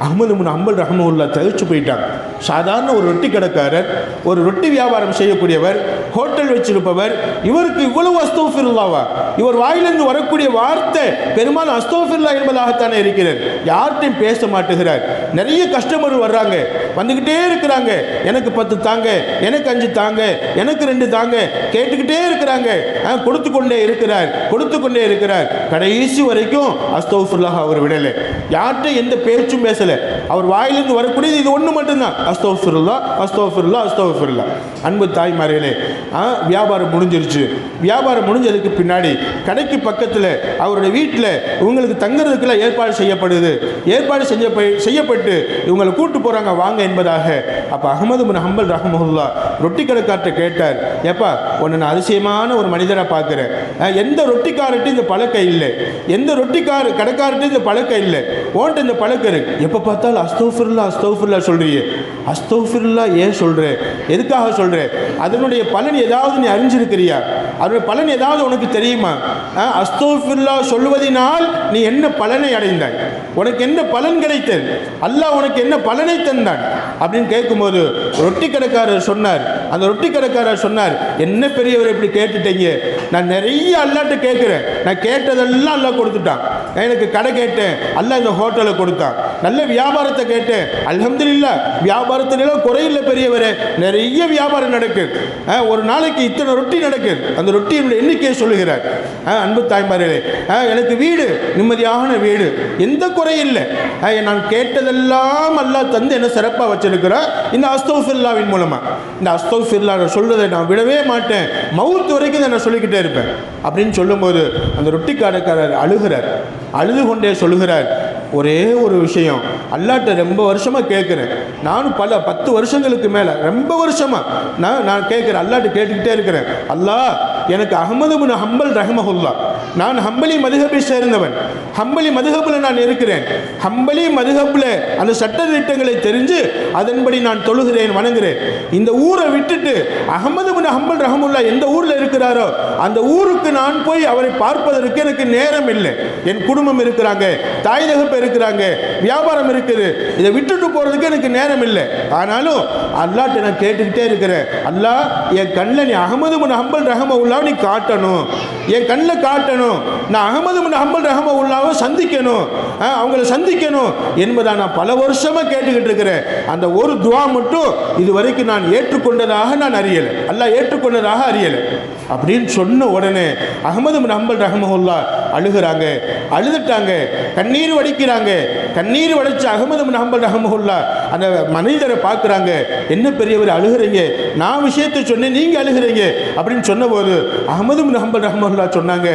அஹ்மது பின் ஹம்பல் ரஹ்மத்துல்லாஹ் தவிச்சு போயிட்டாங்க. சாதாரண ஒரு ரொட்டி கடைக்காரர், ஒரு ரொட்டி வியாபாரம் செய்யக்கூடியவர், ஹோட்டல் வச்சிருப்பவர், இவருக்கு இவ்வளவு அஸ்தக்ஃபிருல்லாஹ்வா? இவர் வாயிலிருந்து வரக்கூடிய வார்த்தை பெரும்பாலும் அஸ்தக்ஃபிருல்லாஹ் என்பதாகத்தானே இருக்கிறது. யார்கிட்டையும் பேச மாட்டுகிறார். நிறைய கஸ்டமர் வர்றாங்க இருக்கிறாங்க, வந்துக்கிட்டே இருக்கிறாங்க. எனக்கு 10 தாங்க, எனக்கு 5 தாங்க, எனக்கு 2 தாங்க, கேட்டுக்கிட்டே இருக்கிறாங்க. கொடுத்து கொண்டே இருக்கிறார், கொடுத்து கொண்டே இருக்கிறார். கடைசி வரைக்கும் அஸ்தக்ஃபிருல்லாஹ் அவர் விடலை. யார்கிட்ட எந்த பேச்சும் பேசலை. அவர் வாயிலிருந்து வரக்கூடியது இது ஒன்று மட்டும்தான், அஸ்தக்ஃபிருல்லாஹ் அஸ்தக்ஃபிருல்லாஹ் அஸ்தக்ஃபிருல்லாஹ். அன்பு தாய்மார்களே, வியாபாரம் முடிஞ்சிருச்சு. வியாபாரம் முடிஞ்சதுக்கு பின்னாடி கடைக்கு பக்கத்தில் அவருடைய வீட்டில் இவங்களுக்கு தங்குறதுக்கெல்லாம் ஏற்பாடு செய்யப்படுது. ஏற்பாடு செய்யப்பட்டு இவங்களை கூட்டு போகிறாங்க வாங்க என்பதாக. அப்போ அஹ்மது பின் ஹம்பல் ரஹ்மஹுல்லாஹ் ரொட்டி கடைக்கார்ட்ட கேட்டார், ஏப்பா உன்னை நான் அதிசயமான ஒரு மனிதரை பார்க்குறேன். எந்த ரொட்டிக்கார்ட்ட இந்த பழக்கம் இல்லை, எந்த கடைக்கார்ட்ட இந்த பழக்கம் இல்லை, ஓன்ட்டு இந்த பழக்கம் இருக்கு. எப்போ பார்த்தாலும் அஸ்தக்ஃபிருல்லாஹ் அஸ்தக்ஃபிருல்லாஹ் சொல்றியே, அஸ்தக்ஃபிருல்லாஹ் ஏன் சொல்கிறேன், எதுக்காக சொல்கிறேன், அதனுடைய பலன் ஏதாவது நீ அறிஞ்சிருக்கிறியா, அதனுடைய பலன் ஏதாவது உனக்கு தெரியுமா? அஸ்தக்ஃபிருல்லாஹ் சொல்வதனால் நீ என்ன பலனை அடைந்தாய், உனக்கு என்ன பலன் கிடைத்தது, அல்லாஹ் உனக்கு என்ன பலனை தந்தான் அப்படின்னு கேட்கும்போது ரொட்டி கடைக்காரர் சொன்னார், அந்த ரொட்டி கடைக்காரர் சொன்னார், என்ன பெரியவர் இப்படி கேட்டுட்டீங்க, நான் நிறைய அல்லாட்ட கேட்குறேன், நான் கேட்டதெல்லாம் அல்லாஹ் கொடுத்துட்டான். எனக்கு கடை கேட்டேன், அல்லாஹ் இந்த ஹோட்டலை கொடுத்தான். நல்ல வியாபாரத்தை கேட்டேன், அல்ஹம்துலில்லாஹ் வியாபாரத்திலாம் குறையில்லை பெரியவரே, நிறைய வியாபாரம் நடக்குது. ஒரு நாளைக்கு இத்தனை ரொட்டி நடக்குது. அந்த ரொட்டியினுடைய எண்ணிக்கையை சொல்லுகிறார். அன்பு தாய்மார்களே, எனக்கு வீடு, நிம்மதியான வீடு, எந்த குறையும் இல்லை. நான் கேட்டதெல்லாம் அல்லாஹ் தந்து என்ன சிறப்பாக வச்சிருக்கிறார் இந்த அஸ்தக்ஃபிருல்லாஹ்வின் மூலமா. இந்த அஸ்தக்ஃபிருல்லாஹ் சொல்றதை நான் விடவே மாட்டேன், மவுத் வரைக்கும் நான் சொல்லிக்கிட்டே இருப்பேன் அப்படின்னு சொல்லும்போது அந்த ரொட்டி கடைக்காரர் அழுகிறார். அழுது கொண்டே சொல்லுகிறார், ஒரே ஒரு விஷயம், அல்லாட்ட ரொம்ப வருஷமாக கேட்குறேன், நானும் 10 வருஷங்களுக்கு மேலே ரொம்ப வருஷமாக நான் கேட்குறேன், அல்லாட்ட கேட்டுக்கிட்டே இருக்கிறேன், அல்லாஹ் எனக்கு அஹ்மது பின் ஹம்பல் ரஹ்மஹுல்லாஹ், நான் ஹம்பலி மதுஹபை சேர்ந்தவன், ஹம்பலி மதுஹபில் நான் இருக்கிறேன், ஹம்பலி மதுஹபில் அந்த சட்ட திட்டங்களை தெரிஞ்சு அதன்படி நான் தொழுகிறேன், வணங்குகிறேன். இந்த ஊரை விட்டுட்டு அஹ்மது பின் ஹம்பல் ரஹ்மஹுல்லாஹ் எந்த ஊரில் இருக்கிறாரோ அந்த ஊருக்கு நான் போய் அவரை பார்ப்பதற்கு எனக்கு நேரம் இல்லை. என் குடும்பம் இருக்கிறாங்க, தாய் தகப்ப இருக்கிறாங்க, வியாபாரம் இருக்குது, இதை விட்டுட்டு போறதுக்கு எனக்கு நேரம் இல்லை. ஆனாலும் அல்லாஹ்ட்ட நான் கேட்டுக்கிட்டே இருக்கிறேன், அல்லாஹ் என் கண்ணில் நீ அஹ்மது பின் ஹம்பல் ரஹ்மஹுல்லாஹ் நீ காட்டணும், என் கண்ணில் காட்டணும், நான் அஹ்மது பின் ஹம்பல் ரஹ்மஹுல்லாஹ்வை சந்திக்கணும், அவங்கள சந்திக்கணும் என்பதை நான் பல வருஷமா கேட்டுக்கிட்டு இருக்கிறேன். அந்த ஒரு துவா மட்டும் இதுவரைக்கும் நான் ஏற்றுக்கொண்டதாக நான் அறியலை, அல்லாஹ் ஏற்றுக்கொண்டதாக அறியலை அப்படின்னு சொன்ன உடனே அஹ்மது பின் ஹம்பல் ரஹ்மஹுல்லாஹ் அழுகிறாங்க, அழுதுட்டாங்க, கண்ணீர் வடிக்கிறாங்க. கண்ணீர் வடிச்ச அஹ்மது பின் ஹம்பல் ரஹ்மஹுல்லாஹ் அந்த மனிதரை பார்க்குறாங்க, என்ன பெரியவர் அழுகிறீங்க, நான் விஷயத்தை சொன்னேன் நீங்க அழுகிறீங்க அப்படின்னு சொன்னபோது அஹ்மது பின் ஹம்பல் ரஹ்மஹுல்லாஹ் சொன்னாங்க,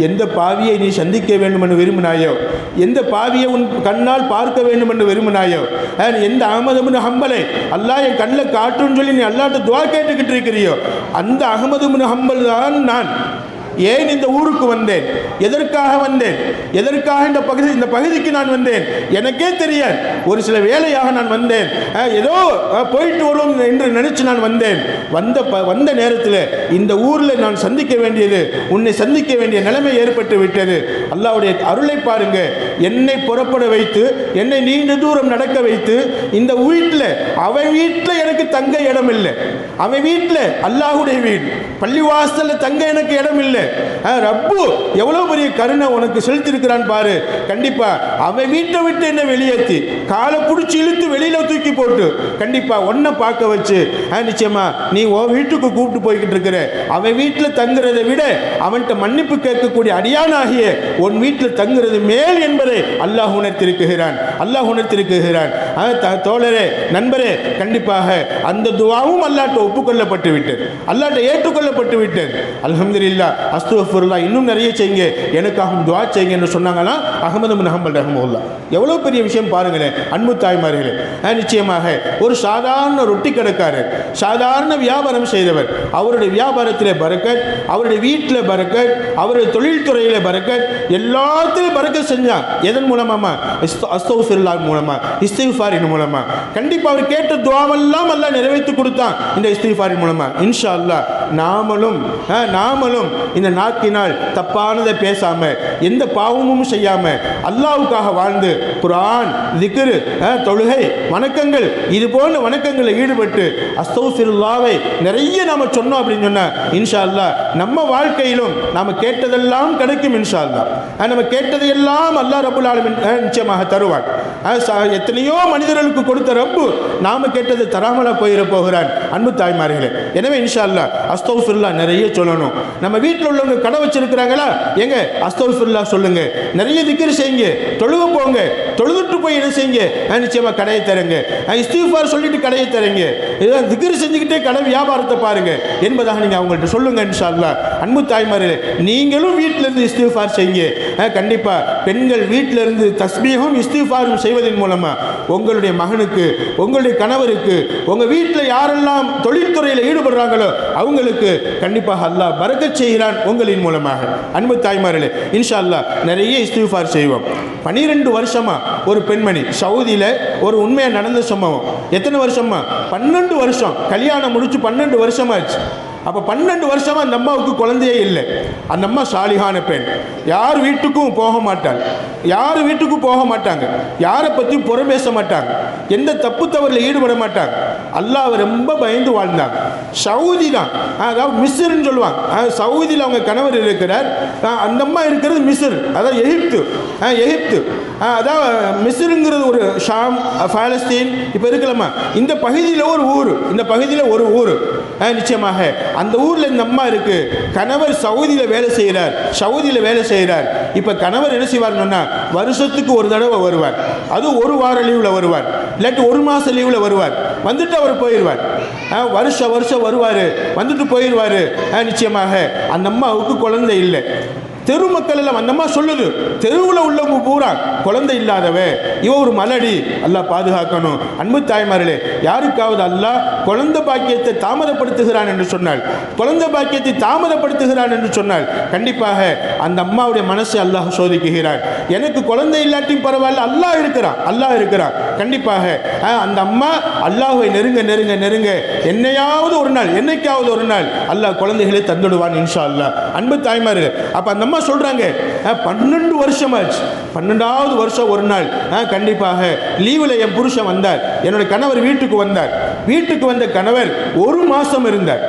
எந்த பாவியை நீ சந்திக்க வேண்டும் என்று விரும்பினாயோ, எந்த பாவியை உன் கண்ணால் பார்க்க வேண்டும் என்று விரும்பினாயோ, எந்த அஹ்மது பின் ஹம்பலை அல்லாஹ் என் கண்ணில் காட்டுன்னு சொல்லி நீ அல்லாஹ்ட்ட துஆ கேட்டுக்கிட்டு இருக்கிறியோ அந்த அஹ்மது பின் ஹம்பல் தான் நான். ஏன் இந்த ஊருக்கு வந்தேன், எதற்காக வந்தேன், எதற்காக இந்த பகுதிக்கு நான் வந்தேன் எனக்கே தெரியாது. ஒரு சில வேலையாக நான் வந்தேன், ஏதோ போயிட்டு வரும் என்று நினைச்சு நான் வந்தேன். வந்த நேரத்தில் இந்த ஊரில் நான் சந்திக்க வேண்டியது, உன்னை சந்திக்க வேண்டிய நிலைமை ஏற்பட்டு விட்டது. அல்லாஹ்வுடைய அருளை பாருங்க, என்னை புறப்பட வைத்து என்னை நீண்ட தூரம் நடக்க வைத்து இந்த வீட்டில், அவன் வீட்டில் எனக்கு தங்க இடம் இல்லை, அவன் வீட்டில் அல்லாஹ்வுடைய வீடு, பள்ளிவாசல்ல தங்க எனக்கு இடம் இல்லை. ரப்பு எவ்வளவு பெரிய கருணை உனக்கு செலுத்திருக்கிறான் பாரு. கண்டிப்பா அவன் வீட்டை விட்டு என்ன வெளியேற்றி காலை பிடிச்சி இழுத்து வெளியில தூக்கி போட்டு கண்டிப்பா ஒன்ன பார்க்க வச்சு நிச்சயமா நீ உன் வீட்டுக்கு கூப்பிட்டு போய்கிட்டு இருக்கிற, அவன் வீட்டில் தங்குறதை விட அவன்கிட்ட மன்னிப்பு கேட்கக்கூடிய அடியானாகிய உன் வீட்டில் தங்குறது மேல் என்பதை அல்லாஹ் உணர்த்திருக்கிறான், அல்லாஹ் உணர்த்திருக்கிறான். தோழரே, நண்பரே, கண்டிப்பாக அந்த துஆவும் அல்லாஹ்ட்ட ஒப்புக்கொள்ளப்பட்டு விட்டது, அல்லாஹ்ட்ட ஏற்றுக்கொள்ளப்பட்டு விட்டது. அல்ஹம்துலில்லாஹ், அஸ்தக்ஃபிருல்லாஹ், இன்னும் நிறைய செய்யுங்க, எனக்காகவும் துஆ செய்யுங்க என்று சொன்னாங்கன்னா அஹ்மது பின் ஹம்பல் ரஹ்மஹுல்லாஹ். எவ்வளோ பெரிய விஷயம் பாருங்களேன் அன்பு தாய்மார்களே. நிச்சயமாக ஒரு சாதாரண ரொட்டி கடைக்காரர், சாதாரண வியாபாரம் செய்தவர், அவருடைய வியாபாரத்திலே பரக்கத், அவருடைய வீட்டில் பரக்கத், அவருடைய தொழில்துறையில் பரக்கத், எல்லாத்திலும் பரக்கத் செஞ்சான். எதன் மூலமா? அஸ்தக்ஃபிருல்லாஹ் மூலமா, இஸ்திக்ஃபாரின் மூலமா. கண்டிப்பாக அவர் கேட்ட துஆவெல்லாம் அல்லாஹ் நிறைவேற்றி கொடுத்தான் இந்த இஸ்திக்ஃபாரின் மூலமா. இன்ஷா அல்லாஹ் நாமளும் இந்த நாக்கினால் தப்பானதை பேசாமல் எந்த பாவமும் செய்யாமல் அல்லாஹ்வுக்காக வாழ்ந்து குர்ஆன் திக்ர் தொழுகை வணக்கங்கள் இது போன்ற வணக்கங்களில் ஈடுபட்டு அஸ்தக்ஃபிருல்லாஹ்வை நிறைய நாம் சொன்னோம் அப்படின்னு சொன்னால் இன்ஷா அல்லாஹ் நம்ம வாழ்க்கையிலும் நாம் கேட்டதெல்லாம் கிடைக்கும் இன்ஷா அல்லாஹ். நம்ம கேட்டதையெல்லாம் அல்லாஹ் ரப்புல் ஆலமீன் நிச்சயமாக தருவான். எத்தனையோ மனிதர்களுக்கு கொடுத்த ரப்பு நாம் கேட்டதை தராமலா போயிட போகிறான். அன்பு தாய்மார்களே, எனவே இன்ஷா அல்லாஹ் அஸ்தக்ஃபிருல்லாஹ் நிறைய சொல்லணும். நம்ம வீட்டில் உள்ளவங்க கடை வச்சிருக்கிறாங்களா, எங்க அஸ்தக்ஃபிருல்லாஹ் சொல்லுங்க, நிறைய திக்ர் செய்யுங்க, தொழுக போங்க, தொழுதுட்டு போய் என்ன செய்யுங்க, நிச்சயமாக கடையை தருங்க, இஸ்திக்ஃபார் சொல்லிட்டு கடையை தருங்க, இதெல்லாம் திக்ர் செஞ்சுக்கிட்டே கடை வியாபாரத்தை பாருங்க என்பதாக நீங்கள் அவங்கள்ட்ட சொல்லுங்க இன்ஷா அல்லாஹ். அன்பு தாய்மார்களே, நீங்களும் வீட்டில் இருந்து இஸ்திக்ஃபார் செய்யுங்க. கண்டிப்பாக பெண்கள் வீட்டில் இருந்து தஸ்பீஹும் இஸ்திக்ஃபாரும் செய்வதன் மூலமாக உங்களுடைய மகனுக்கு, உங்களுடைய கணவருக்கு, உங்கள் வீட்டில் யாரெல்லாம் தொழில்துறையில் ஈடுபடுறாங்களோ அவங்களுக்கு கண்டிப்பாக அல்லாஹ் பரக்கத் செய்கிறான் உங்களின் மூலமாக. அன்பு தாய்மார்களே, இன்ஷா அல்லாஹ் நிறைய இஸ்திக்ஃபார் செய்வோம். 12 வருஷமா ஒரு பெண்மணி சவுதியில் ஒரு உண்மையாக நடந்த சம்பவம். எத்தனை வருஷமா? 12 வருஷம். கல்யாணம் முடிச்சு 12 வருஷமாச்சு. அப்போ 12 வருஷமாக அந்த அம்மாவுக்கு குழந்தையே இல்லை. அந்த அம்மா சாலிகான பெண், யார் வீட்டுக்கும் போக மாட்டாங்க, யார் வீட்டுக்கும் போக மாட்டாங்க, யாரை பற்றியும் புற பேச மாட்டாங்க, எந்த தப்பு தவறில் ஈடுபட மாட்டாங்க. அல்லாஹ்வை ரொம்ப பயந்து வாழ்ந்தாங்க. சவுதி தான், அதாவது மிஸ்ர்ன்னு சொல்லுவாங்க. சவுதியில் அவங்க கணவர் இருக்கிறார், அந்த அம்மா இருக்கிறது மிஸ்ர், அதாவது எகிப்து. எகிப்து அதாவது மிஸ்ருங்கிறது ஒரு ஷாம், பாலஸ்தீன் இப்போ இருக்கலாமா, இந்த பகுதியில் ஒரு ஊர், இந்த பகுதியில் ஒரு ஊர். நிச்சயமாக அந்த ஊரில் இந்த அம்மா இருக்கு. கணவர் சவுதியில் வேலை செய்கிறார், சவுதியில் வேலை செய்கிறார். இப்போ கணவர் என்ன செய்வார்னா வருஷத்துக்கு ஒரு தடவை வருவார், அது ஒரு வார லீவில் வருவார், இல்லாட்டி ஒரு மாதம் லீவில் வருவார். வந்துட்டு அவர் போயிடுவார். வருஷம் வருவார், வந்துட்டு போயிடுவார். நிச்சயமாக அந்த அம்மாவுக்கு குழந்தை இல்லை. தெரு மக்கள் எல்லாம் அந்த அம்மா சொல்லுது, தெருவில் உள்ளவங்க பூரா குழந்தை இல்லாதவ, இவ ஒரு மலடி, அல்லாஹ் பாதுகாக்கணும். அன்பு தாய்மார்களே, யாருக்காவது அல்லாஹ் குழந்தை பாக்கியத்தை தாமதப்படுத்துகிறான் என்று சொன்னால், குழந்தை பாக்கியத்தை தாமதப்படுத்துகிறான் என்று சொன்னால் கண்டிப்பாக அந்த அம்மாவுடைய மனசை அல்லாஹ் சோதிக்குகிறான். எனக்கு குழந்தை இல்லாட்டியும் பரவாயில்ல, அல்லாஹ் இருக்கிறான், அல்லாஹ் இருக்கிறான். கண்டிப்பாக அந்த அம்மா அல்லாஹ்வை நெருங்க நெருங்க நெருங்க என்னையாவது ஒரு நாள், என்னைக்காவது ஒரு நாள் அல்லாஹ் குழந்தைகளை தந்துடுவான் இன்ஷா அல்லாஹ். அன்பு தாய்மார்களே, அப்போ அந்த அம்மா சொல்றாங்க 12 வருஷமாச்சு. 12வது வருஷம் ஒரு நாள் கண்டிப்பாக லீவில் என் புருஷன் வந்தார், என்னுடைய கணவர் வீட்டுக்கு வந்தார். வீட்டுக்கு வந்த கணவர் ஒரு மாதம் இருந்தார்.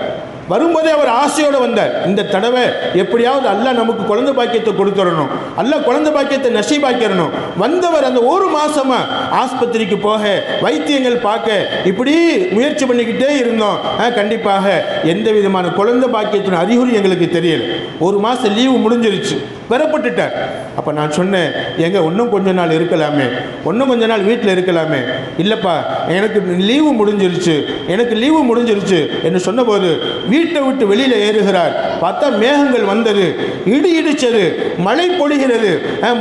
வரும்போதே அவர் ஆசையோடு வந்தார், இந்த தடவை எப்படியாவது அல்லாஹ் நமக்கு குழந்தை பாக்கியத்தை கொடுத்துடணும், அல்லாஹ் குழந்தை பாக்கியத்தை நசீபாக்கிடணும். வந்தவர் அந்த ஒரு மாசமா ஆஸ்பத்திரிக்கு போக, வைத்தியங்கள் பார்க்க, இப்படி முயற்சி பண்ணிக்கிட்டே இருந்தோம். கண்டிப்பாக எந்த விதமான குழந்தை பாக்கியத்தின் அறிகுறி எங்களுக்கு தெரியல. ஒரு மாதம் லீவு முடிஞ்சிருச்சு, பெறப்பட்டுட்டார். அப்போ நான் சொன்னேன், எங்க இன்னும் கொஞ்ச நாள் இருக்கலாமே, இன்னும் கொஞ்ச நாள் வீட்டில் இருக்கலாமே. இல்லைப்பா, எனக்கு லீவு முடிஞ்சிருச்சு, எனக்கு லீவு முடிஞ்சிருச்சு என்று சொன்னபோது வீட்டை விட்டு வெளியில் ஏறுகிறார். பார்த்தா மேகங்கள் வந்தது, இடி இடிச்சது, மழை பொழிகிறது.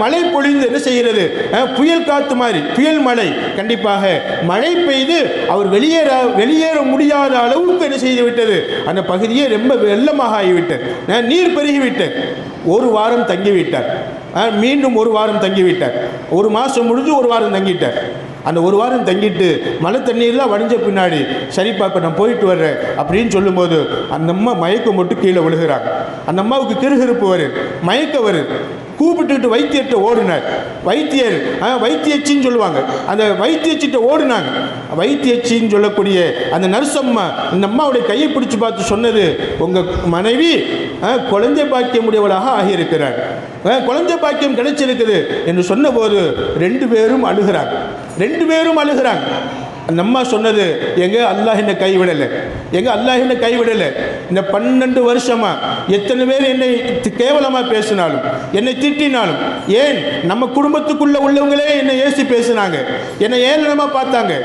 மழை பொழிந்து என்ன செய்கிறது, புயல் காத்து மாதிரி புயல் மழை. கண்டிப்பாக மழை பெய்து அவர் வெளியேற முடியாத அளவுக்கு என்ன செய்து விட்டது, அந்த பகுதியே ரொம்ப வெள்ளமாக ஆகிவிட்டது, நீர் பெருகிவிட்டது. ஒரு வாரம் தங்கிவிட்டார், மீண்டும் ஒரு வாரம் தங்கிவிட்டார். ஒரு மாதம் முடிஞ்சு ஒரு வாரம் தங்கிட்டார். அந்த ஒரு வாரம் தங்கிட்டு மழை தண்ணீர்லாம் வடிஞ்ச பின்னாடி சரிப்பா இப்போ நான் போயிட்டு வர்றேன் அப்படின்னு சொல்லும்போது அந்த அம்மா மயக்கம் மட்டும் கீழே விழுகிறாங்க. அந்த அம்மாவுக்கு கிறுகிறுப்பு வருது, மயக்க வருது. கூப்பிட்டுக்கிட்டு வைத்தியர்கிட்ட ஓடினார். வைத்தியர் வைத்தியச்சின்னு சொல்லுவாங்க, அந்த வைத்தியச்சிட்ட ஓடினாங்க. வைத்தியச்சின்னு சொல்லக்கூடிய அந்த நர்சம்மா இந்த அம்மாவுடைய கையை பிடிச்சு பார்த்து சொன்னது, உங்கள் மனைவி குழந்தை பாக்கியமுடையவளாக ஆகியிருக்கிறார், குழந்தை பாக்கியம் கிடைச்சிருக்குது என்று சொன்னபோது 2 பேரும் அழுகிறாங்க, 2 பேரும் அழுகிறாங்க. அந்த அம்மா சொன்னது, எங்க அல்லாஹ் என்னை கைவிடலை, எங்க அல்லாஹ் என்னை கைவிடலை. இந்த 12 வருஷமா எத்தனை பேர் என்னை கேவலமாக பேசினாலும், என்னை திட்டினாலும், ஏன் நம்ம குடும்பத்துக்குள்ள உள்ளவங்களே என்னை ஏசி பேசினாங்க, என்னை ஏளனமாக பார்த்தாங்க.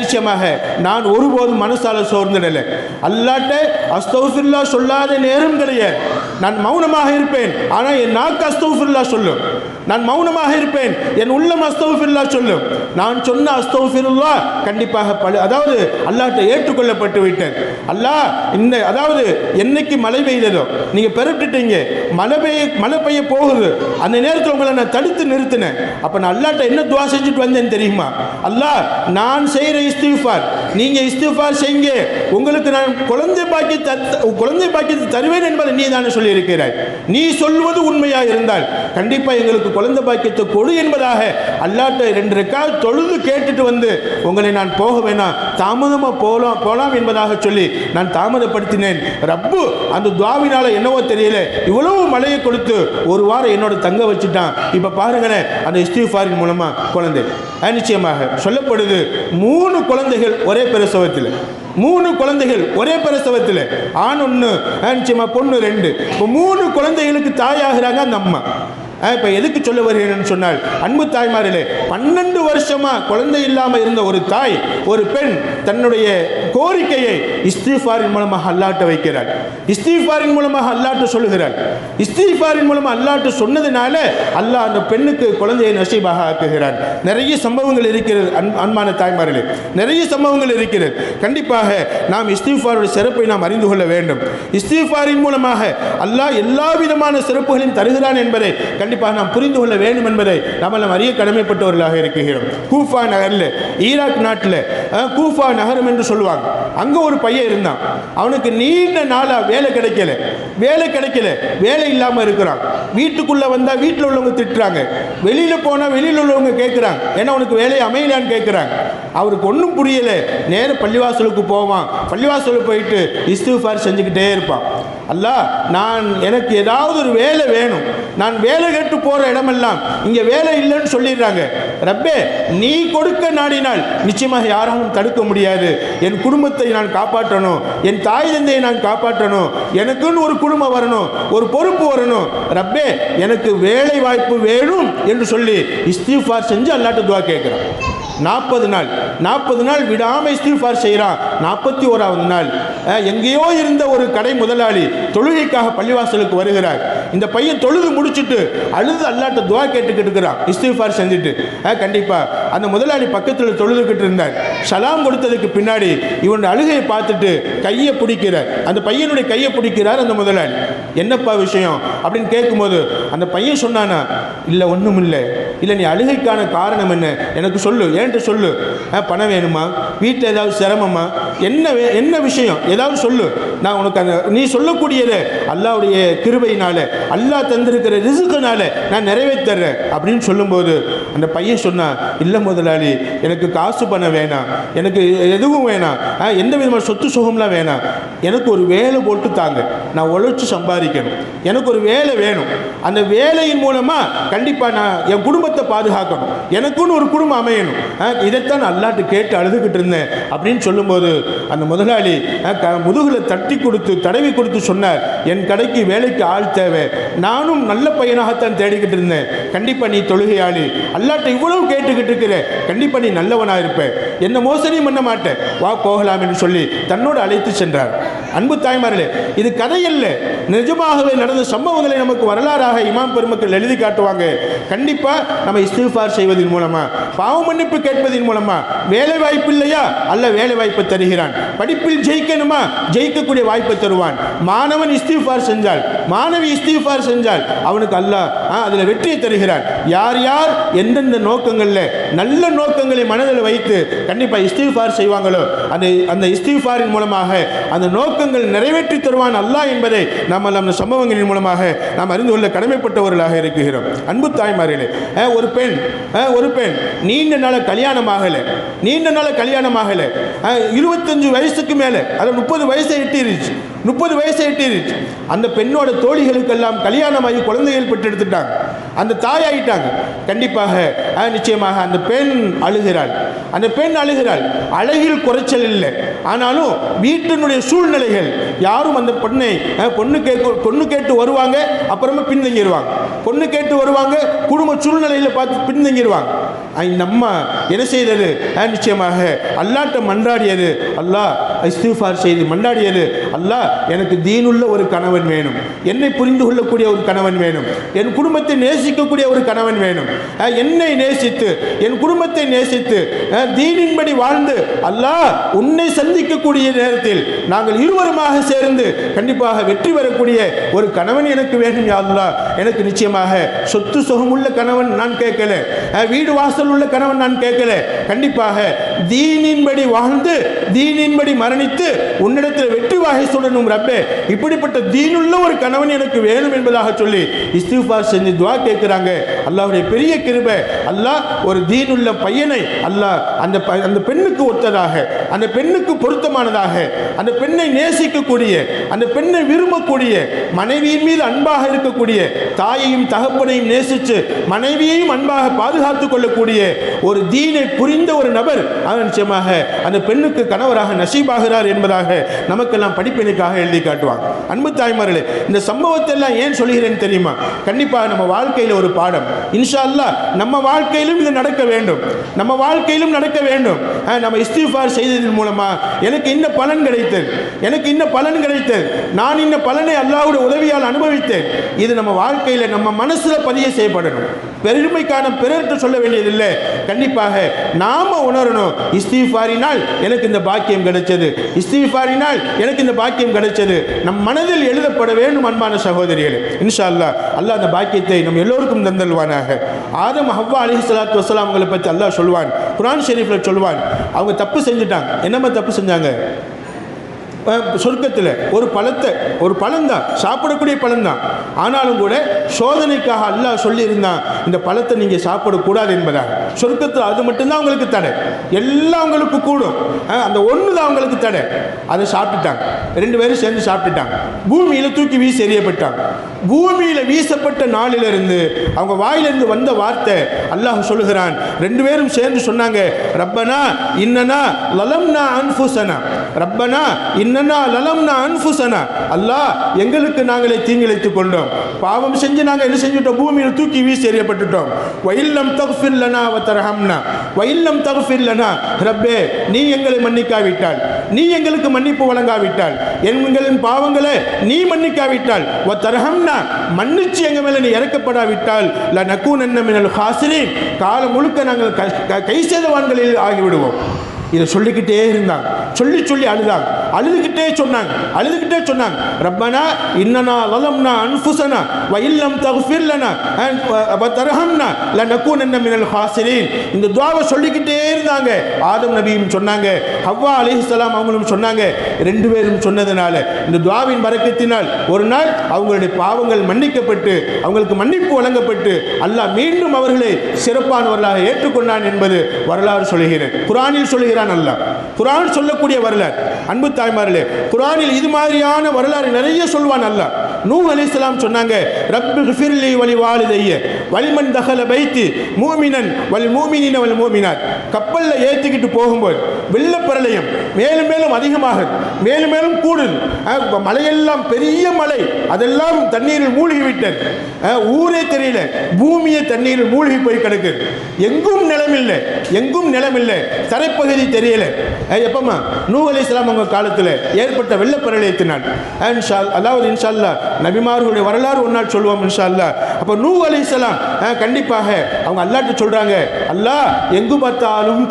நிச்சயமாக நான் ஒருபோதும் மனசால சோர்ந்துடலை. அல்லாட்ட அஸ்தக்ஃபிருல்லாஹ் சொல்லாத நேரம் கிடையாது. நான் மௌனமாக இருப்பேன், ஆனால் என் நாக்கு அஸ்தக்ஃபிருல்லாஹ் சொல்லும். நான் மௌனமாக இருப்பேன், என் உள்ளம் அஸ்தக்ஃபிருல்லாஹ் சொல்லும். நான் சொன்ன அஸ்தக்ஃபிருல்லாஹ் கண்டிப்பாக அதாவது அல்லாஹ்ட்ட ஏற்றுக்கொள்ளப்பட்டு விட்டேன். அல்லாஹ் அதாவது என்னைக்கு மழை பெய்ததோ, நீங்க பெறப்பட்டுட்டீங்க, மழை பெய்ய போகுது, அந்த நேரத்தில் உங்களை நான் தடுத்து நிறுத்தினேன். அப்ப நான் அல்லாஹ்ட்ட என்ன துஆ செஞ்சுட்டு வந்தேன் தெரியுமா? அல்லாஹ், நான் செய்கிற இஸ்திக்ஃபார் நீங்க இஸ்திக்ஃபார் செய்யுங்க, உங்களுக்கு நான் குழந்தை பாக்கியத்தை தருவேன் என்பதை நீ தானே சொல்லி சொல்லியிருக்கிறாய், நீ சொல்வது உண்மையா இருந்தால் கண்டிப்பா எங்களுக்கு குழந்தை பாக்கியத்தை கொடு என்பதாக அல்லாஹ்ட்ட 2 ரக்காத் தொழுது கேட்டுட்டு வந்து உங்களை நான் போக வேணாம், தாமதமா போலாம் என்பதாக சொல்லி நான் தாமதப்படுத்தினேன். ரப்பு அந்த துஆவினால என்னவோ தெரியல இவ்வளவு மழையை கொடுத்து ஒரு வாரம் என்னோட தங்க வச்சுட்டான். இப்ப பாருங்களேன், அந்த இஸ்திக்ஃபாரின் மூலமா குழந்தை நிச்சயமாக சொல்லப்படுது 3 குழந்தைகள் ஒரே பிரசவத்தில், 3 குழந்தைகள் ஒரே பிரசவத்தில், ஆண் 1 நிச்சயமா பொண்ணு 2, இப்போ 3 குழந்தைகளுக்கு தாயாகிறாங்க அந்த அம்மா. இப்போ எதுக்கு சொல்ல வருகிறேன்னு சொன்னால், அன்பு தாய்மார்களே, 12 வருஷமா குழந்தை இல்லாமல் இருந்த ஒரு தாய், ஒரு பெண் தன்னுடைய கோரிக்கையை இஸ்திக்ஃபாரின் மூலமாக அல்லாஹ்ட்ட வைக்கிறார், இஸ்திக்ஃபாரின் மூலமாக அல்லாஹ்ட்ட சொல்லுகிறார். இஸ்திக்ஃபாரின் மூலமாக அல்லாஹ்ட்ட சொன்னதுனால அல்லாஹ் அந்த பெண்ணுக்கு குழந்தையை நசீபாக ஆக்குகிறார். நிறைய சம்பவங்கள் இருக்கிறது அன்பான தாய்மார்களே, நிறைய சம்பவங்கள் இருக்கிறது. கண்டிப்பாக நாம் இஸ்திக்ஃபாருடைய சிறப்பை நாம் அறிந்து கொள்ள வேண்டும். இஸ்திக்ஃபாரின் மூலமாக அல்லாஹ் எல்லா விதமான சிறப்புகளையும் தருகிறான் என்பதை கண்டிப்பாக நாம் புரிந்து கொள்ள வேண்டும் என்பதை நாம் அறிய கடமைப்பட்டவர்களாக இருக்கிறோம். கூஃபா நகரில், ஈராக் நாட்டில் கூஃபா நகரம் என்று சொல்லுவாங்க. அங்கே ஒரு பையன் இருந்தான். அவனுக்கு நீண்ட நாளாக வேலை கிடைக்கல, வேலை இல்லாமல் இருக்கிறான். வீட்டுக்குள்ளே வந்தால் வீட்டில் உள்ளவங்க திட்டுறாங்க, வெளியில் போனால் வெளியில் உள்ளவங்க கேட்குறாங்க, ஏன்னா அவனுக்கு வேலையை அமையலான்னு கேட்குறாங்க. அவருக்கு ஒன்றும் புரியலை. நேரம் பள்ளிவாசலுக்கு போவான், பள்ளிவாசலுக்கு போயிட்டு இஸ்திக்ஃபார் செஞ்சுக்கிட்டே இருப்பான். அல்லாஹ், எனக்கு ஏதாவது ஒரு வேலை வேணும், நான் வேலை கேட்டு போகிற இடமெல்லாம் இங்கே வேலை இல்லைன்னு சொல்லிடுறாங்க. ரப்பே, நீ கொடுக்க நாடினால் நிச்சயமாக யாராலும் தடுக்க முடியாது. என் குடும்பத்தை நான் காப்பாற்றணும், என் தாய் தந்தையை நான் காப்பாற்றணும், எனக்குன்னு ஒரு குடும்பம் வரணும், ஒரு பொறுப்பு வரணும். ரப்பே, எனக்கு வேலை வாய்ப்பு வேணும் என்று சொல்லி இஸ்திக்ஃபார் செஞ்சு அல்லாஹ்ட்ட துஆ கேட்குறான். 40 நாள் விடாமல் இஸ்திக்ஃபார் செய்கிறான். 41வது நாள் எங்கேயோ இருந்த ஒரு கடை முதலாளி தொழுகைக்காக பள்ளிவாசலுக்கு வருகிறார். இந்த பையன் தொழுது முடிச்சுட்டு அழுது அல்லாஹ்ட்ட துஆ கேட்டுக்கிட்டு இருக்கிறான், இஸ்திக்ஃபார் செஞ்சுட்டு. கண்டிப்பாக அந்த முதலாளி பக்கத்தில் தொழுதுகிட்டு இருந்தார். சலாம் கொடுத்ததுக்கு பின்னாடி இவனுடைய அழுகையை பார்த்துட்டு கையை பிடிக்கிறார், அந்த பையனுடைய கையை பிடிக்கிறார் அந்த முதலாளி. என்னப்பா விஷயம் அப்படின்னு கேட்கும்போது அந்த பையன் சொன்னானா, இல்லை ஒன்றும் இல்லை, நீ அழுகைக்கான காரணம் என்ன எனக்கு சொல்லு, ஏன்ட்டு சொல்லு. பணம் வேணுமா, வீட்டில் ஏதாவது சிரமமா, என்ன விஷயம் ஏதாவது சொல்லு, நான் உனக்கு அந்த நீ சொல்லக்கூடியதை அல்லாஹ்வுடைய கிருபையினால, அல்லாஹ் தந்திருக்கிற ரிஸ்க்னால நான் நிறைவேற்றுறேன் அப்படின்னு சொல்லும்போது அந்த பையன் சொன்னான், இல்லை முதலாளி, எனக்கு காசு பணம் வேணாம், எனக்கு எதுவும் வேணாம், எந்த விதமான சொத்து சுகம்லாம் வேணாம், எனக்கு ஒரு வேலை போட்டு தாங்க, நான் உழைச்சி சம்பாதிக்கணும், எனக்கு ஒரு வேலை வேணும், அந்த வேலையின் மூலமாக கண்டிப்பாக நான் என் குடும்பத்தை பாதுகாக்கணும், எனக்குன்னு ஒரு குடும்பம் அமையணும், இதைத்தான் அல்லாஹ்ட்ட கேட்டு அழுதுகிட்டு இருந்தேன் அப்படின்னு சொல்லும்போது அந்த முதலாளி முதுகில் தட்டி கொடுத்து தடவி கொடுத்து சொன்னார், என் கடைக்கு வேலைக்கு ஆள் தேவை, நானும் நல்ல பையனாகத்தான் தேடிக்கிட்டு இருந்தேன், கண்டிப்பாக நீ தொழுகையாளி, அல்லாஹ்ட்ட இவ்வளவு கேட்டுக்கிட்டு இருக்கிற, கண்டிப்பாக நீ நல்லவனாக இருப்ப, என்ன மோசடியும் பண்ண மாட்டேன், வா போகலாம் என்று சொல்லி தன்னோடு அழைத்து சென்றார். அன்பு தாய்மார்களே, இது கதையல்ல, நிஜமாகவே நடந்த சம்பவங்களை நமக்கு வரலாறாக இமாம் பெருமக்கள் எழுதி காட்டுவாங்க. கண்டிப்பாக நம்ம இஸ்திக்ஃபார் செய்வதன் மூலமாக, பாவ மன்னிப்பு கேட்பதன் மூலமாக, வேலை வாய்ப்பு இல்லையா அல்ல வேலை வாய்ப்பை தருகிறான், படிப்பில் ஜெயிக்கணுமா ஜெயிக்கக்கூடிய வாய்ப்பை தருவான். மாணவன் இஸ்திக்ஃபார் செஞ்சால், மாணவி இஸ்திக்ஃபார் செஞ்சால் அவனுக்கு அல்லாஹ் அதில் வெற்றியை தருகிறான். யார் யார் எந்தெந்த நோக்கங்களில் நல்ல நோக்கங்களை மனதில் வைத்து கண்டிப்பாக இஸ்திக்ஃபார் செய்வாங்களோ அந்த இஸ்திக்ஃபாரின் மூலமாக அந்த நோக்கங்கள் நிறைவேற்றி தருவான் அல்லாஹ் என்பதை நாம் அந்த சம்பவங்களின் மூலமாக நாம் அறிந்து கொள்ள கடமைப்பட்டவர்களாக இருக்கிறோம். அன்பு தாய்மார்களே, ஒரு பெண் நீண்ட நாள கல்யாணமாகலை, 25 வயசுக்கு மேலே, அதாவது 30 வயசை எட்டிருச்சு. அந்த பெண்ணோட தோழிகளுக்கெல்லாம் கல்யாணமாகி குழந்தைகள் பெற்றெடுத்துட்டாங்க, அந்த தாய் ஆகிட்டாங்க. கண்டிப்பாக நிச்சயமாக அந்த பெண் அழுகிறாள். அழகில் குறைச்சல் இல்லை, ஆனாலும் வீட்டினுடைய சூழ்நிலைகள், யாரும் அந்த பொண்ணு கேட்டு வருவாங்க, அப்புறமா பின்தங்கிடுவாங்க, பொண்ணு கேட்டு வருவாங்க, குடும்ப சூழ்நிலையில் பார்த்து பின்தங்கிடுவாங்க. இந்த அம்மா என்ன செய்தது, நிச்சயமாக அல்லாஹ்ட்ட மன்றாடியது, அல்லாஹ் இஸ்திக்ஃபார் செய்து மன்றாடியது, அல்லாஹ் எனக்கு தீனுள்ள ஒரு கணவன் வேணும், என்னை புரிந்து கொள்ளக்கூடிய ஒரு கணவன் வேணும், என் குடும்பத்தை நேசிக்கக்கூடிய ஒரு கணவன் வேணும், என்னை நேசித்து என் குடும்பத்தை நேசித்து தீனின்படி வாழ்ந்து அல்லாஹ் உன்னை சந்திக்கக்கூடிய நேரத்தில் நாங்கள் இருவருமாக சேர்ந்து கண்டிப்பாக வெற்றி பெறக்கூடிய ஒரு கணவன் எனக்கு வேண்டும் யா அல்லாஹ். எனக்கு நிச்சயமாக சொத்து சுகமுள்ள கணவன் நான் கேட்கல, வீடு வாசல் உள்ள கணவன் நான் கேட்கல, கண்டிப்பாக தீனின்படி வாழ்ந்து தீனின்படி மரணித்து உன்னிடத்தில் வெற்றி வாகை சுடணும் ரப்பே, இப்படிப்பட்ட தீனுள்ள ஒரு கணவன் எனக்கு வேணும் என்பதாக சொல்லி இஸ்திக்ஃபார் செஞ்சு துஆ கேட்கிறாங்க. அல்லாஹ்வுடைய பெரிய கிருபை, அல்லாஹ் ஒரு தீனுள்ள பையனை அல்லாஹ் அந்த பெண்ணுக்கு ஒத்ததாக, அந்த பெண்ணுக்கு பொருத்தமானதாக, அந்த பெண்ணை நேசிக்கக்கூடிய, அந்த பெண்ணை விரும்பக்கூடிய, மனைவியின் மீது அன்பாக இருக்கக்கூடிய, தாயையும் தகப்பனையும் நேசித்து மனைவியையும் அன்பாக பாதுகாத்துக் கொள்ளக்கூடிய ஒரு தீனை புரிந்த ஒரு நபர் நிச்சயமாக அந்த பெண்ணுக்கு கணவராக நசீபாகிறார் என்பதாக நமக்கெல்லாம் படிப்பினைக்காக எழுதி காட்டுவாங்க. அன்பு தாய்மார்களே, இந்த சம்பவத்தை எல்லாம் ஏன் சொல்கிறேன் தெரியுமா? கண்டிப்பாக நம்ம வாழ்க்கையில் ஒரு பாடம். இன்ஷா அல்லாஹ் நம்ம வாழ்க்கையிலும் இது நடக்க வேண்டும், நம்ம வாழ்க்கையிலும் நடக்க வேண்டும். நம்ம இஸ்திக்ஃபார் செய்ததன் மூலமா எனக்கு இந்த பலன் கிடைத்தது, எனக்கு இந்த பலன் கிடைத்தது, நான் இந்த பலனை அல்லாஹ்வுடைய உதவியால் அனுபவித்தேன். இது நம்ம வாழ்க்கையில் நம்ம மனசுல பதிய செய்யப்படணும். பெருமைக்கான பிறர்கிட்ட சொல்ல வேண்டியதில்லை. கண்டிப்பாக நாம உணரணும், இஸ்திக்ஃபாரினால் எனக்கு இந்த பாக்கியம் கிடைச்சது, இஸ்திக்ஃபாரினால் எனக்கு இந்த பாக்கியம் கிடைச்சது. நம் மனதில் எழுதப்பட வேண்டும். அன்பான சகோதரிகளே, இன்ஷா அல்லாஹ் அல்லாஹ் அந்த பாக்கியத்தை நம்ம எல்லோருக்கும் தந்தல்வானாக. ஆதம் ஹவ்வா அலைஹிஸ்ஸலாத்து வஸ்ஸலாம் அவங்களை பற்றி அல்லாஹ் சொல்வான், குர்ஆன் ஷரீஃப்ல சொல்வான். அவங்க தப்பு செஞ்சுட்டாங்க. என்னமா தப்பு செஞ்சாங்க? சொர்க்கத்தில் ஒரு பழம்தான், சாப்பிடக்கூடிய பழம்தான். ஆனாலும் கூட சோதனைக்காக அல்லாஹ் சொல்லியிருந்தான், இந்த பழத்தை நீங்கள் சாப்பிடக்கூடாது என்பதாக. சொர்க்கத்தில் அது மட்டும்தான் அவங்களுக்கு தடை, எல்லாம் அவங்களுக்கு கூடும், அந்த ஒன்று தான் அவங்களுக்கு தடை. அதை சாப்பிட்டுட்டாங்க, 2 பேரும் சேர்ந்து சாப்பிட்டுட்டாங்க. பூமியில் தூக்கி வீசி எறியப்பட்டாங்க. பூமியில் வீசப்பட்ட நாளிலிருந்து அவங்க வாயிலிருந்து வந்த வார்த்தை அல்லாஹ் சொல்லுகிறான். 2 பேரும் சேர்ந்து சொன்னாங்க, ரப்பனா இன்னனா லலம்னா அன்ஃபுஸனா, ரப்பனா இன்னனா லலம்னா அன்ஃபுஸனா, அல்லாஹ் எங்களுக்கு நாங்களே தீங்கிழைத்துக் கொண்டோம், பாவம் செஞ்சு நாங்கள் என்ன செஞ்சுட்டோம், பூமியில் தூக்கி வீசி எறியப்பட்டுட்டோம். வயில்லம் தக்ஃபிர் லனா வ தர்ஹம்னா, வயில்லம் தக்ஃபிர் லனா, ரப்பே நீ எங்களை மன்னிக்காவிட்டால், நீ எங்களுக்கு மன்னிப்பு வழங்காவிட்டால், எங்களின் பாவங்களை நீ மன்னிக்காவிட்டால், வ தர்ஹம்னா மன்னிச்சு எங்க மேல நீ இறக்கப்படாவிட்டால், லனகூனன்ன மினல் ஹாசிரீன், காலம் முழுக்க நாங்கள் கை சேதவான்களில் ஆகிவிடுவோம். இதை சொல்லிக்கிட்டே இருந்தாங்க, சொல்லி அழுதாங்க, அழுதுகிட்டே சொன்னாங்க, ரப்பனா இன்னனா லலம்னா அன்ஃபுஸனா வ இல்லம் தக்ஃபிர் லனா வ தர்ஹம்னா லனகூனன்ன மினல் ஹாசிரீன். இந்த துஆவை சொல்லிக்கிட்டே இருந்தாங்க. ஆதம் நபியும் சொன்னாங்க, ஹவ்வா அலைஹிஸ்ஸலாம் அவங்களும் சொன்னாங்க. 2 பேரும் சொன்னதனால, இந்த துஆவின் பரக்கத்தினால் ஒரு நாள் அவங்களுடைய பாவங்கள் மன்னிக்கப்பட்டு அவங்களுக்கு மன்னிப்பு வழங்கப்பட்டு அல்லாஹ் மீண்டும் அவர்களை சிறப்பானவர்களாக ஏற்றுக்கொண்டான் என்பது வரலாறு சொல்கிறேன். குர்ஆனில் சொல்கிறான் அல்லாஹ். குர்ஆன் சொல்லக்கூடிய வரலாறு. அன்பு தாய்மார்களே, குர்ஆனில் இது மாதிரியான வரலாறு நிறைய சொல்வான் அல்லாஹ். நூஹ் அலைஹிஸ்ஸலாம் சொன்னாங்க, ரப்பி ஃபிர்லி வலி வாலிதைய வலிமன் தஹல பைத்தி மூமினன் வல் மூமினின வல் மூமினாத். கப்பல்ல ஏத்திக்கிட்டு போகும்போது வெள்ளப்பரளயம் மேலும் மேலும் அதிகமாக, மேலும் மேலும் கூடுது. மலையெல்லாம் பெரிய மலை, அதெல்லாம் தண்ணீரில் மூழ்கி விட்டது. ஊரே தெரியல, பூமியை தண்ணீரில் மூழ்கி போய் கிடக்குது. எங்கும் நிலமில்லை, தரைப்பகுதி தெரியல. எப்பமா நூஹ் அலைஹிஸ்ஸலாம் அவங்க காலத்தில் ஏற்பட்ட வெள்ளப்பரளயத்தினால், அதாவது இன்ஷா அல்லாஹ் நபிமார்களுடைய வரலாறு ஒரு நாள் சொல்லுவோம் இன்ஷா அல்லாஹ். அப்போ நூஹ் அலைஹிஸ்ஸலாம் கண்டிப்பாக அவங்க அல்லாஹ்ட்ட சொல்றாங்க, அல்லாஹ் எங்கு பார்த்தாலும்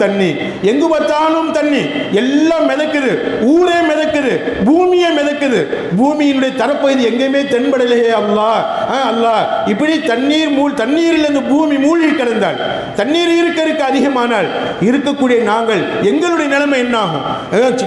தண்ணி, எல்லாம் மிதக்குது, ஊரே மிதக்குது, பூமியே மிதக்குது, பூமியினுடைய தரப்பகுதி எங்கேயுமே தென்படலையே அல்லாஹ் இப்படி தண்ணீரில் இருந்து பூமி மூழ்கி கிடந்தால், தண்ணீர் இருக்க அதிகமானால் இருக்கக்கூடிய நாங்கள் எங்களுடைய நிலைமை என்ன ஆகும்?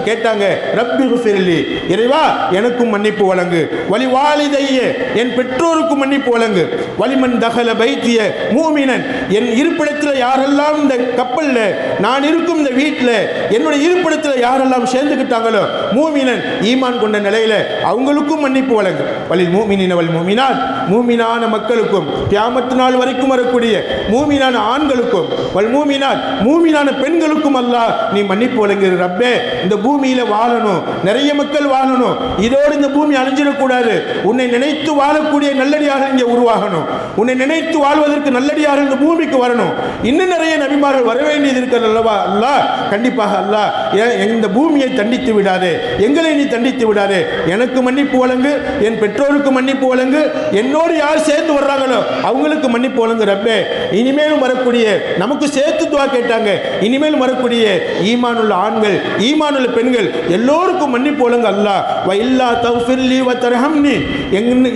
கேட்டாங்க, ரப்பி ஃபிர்லி, இறைவா எனக்கும் மன்னிப்பு வழங்கு, வலி வாலிதைய என் பெற்றோருக்கும் மன்னிப்பு வழங்கு, வலிமன் தஹல பைத்திய மூமினன், என் இருப்பிடத்தில் யாரெல்லாம் இந்த கப்பல்ல, நான் இருக்கும் இந்த வீட்டில் என்னுடைய இருப்பிடத்தில் யாரெல்லாம் சேர்ந்துக்கிட்டாங்களோ மூமினன் ஈமான் கொண்ட நிலையில அவங்களுக்கும் மன்னிப்பு வழங்கு, வலில் மூமினின வல் மூமினாத், மூமினான மக்களுக்கும் கியாமத் நாள் வரைக்கும் வரக்கூடிய மூமினான ஆண்களுக்கும் வல் மூமினாத், மூமினான பெண்களுக்கும் அல்லாஹ் நீ மன்னிப்பு வழங்குகிற ரப்பே. இந்த பூமியில வாழணும், நிறைய மக்கள் வாழணும், இதோடு இந்த பூமி அழிஞ்சிடக்கூடாது. உன்னை நினைத்து வாழக்கூடிய நல்லடியாக இங்கே உருவாகணும், உன்னை நினைத்து வாழ்வதற்கு நல்லடியாக இந்த பூமிக்கு வரணும். இன்னும் நிறைய நபிமார்கள் வர வேண்டியது இருக்கிறது அல்லவா அல்லாஹ். கண்டிப்பாக அல்லாஹ் இந்த பூமியை தண்டித்து விடாதே, எங்களை நீ தண்டித்து விடாதே, எனக்கு மன்னிப்பு வழங்கு, என் பெற்றோருக்கு மன்னிப்பு வழங்கு, என்னோடு யார் சேர்ந்து வர்றாங்களோ அவங்களுக்கு மன்னிப்பு வழங்கு ரப்பே. இனிமேலும் வரக்கூடிய, நமக்கு சேர்த்து துஆ கேட்டாங்க, இனிமேலும் வரக்கூடிய ஈமானுள்ள ஆண்கள், ஈமானுள்ள பெண்கள் எல்லோருக்கும் மன்னிப்பு வழங்கு அல்லாஹ். வ இல்லா தக்ஃபிர்லி வ தர்ஹம்னி,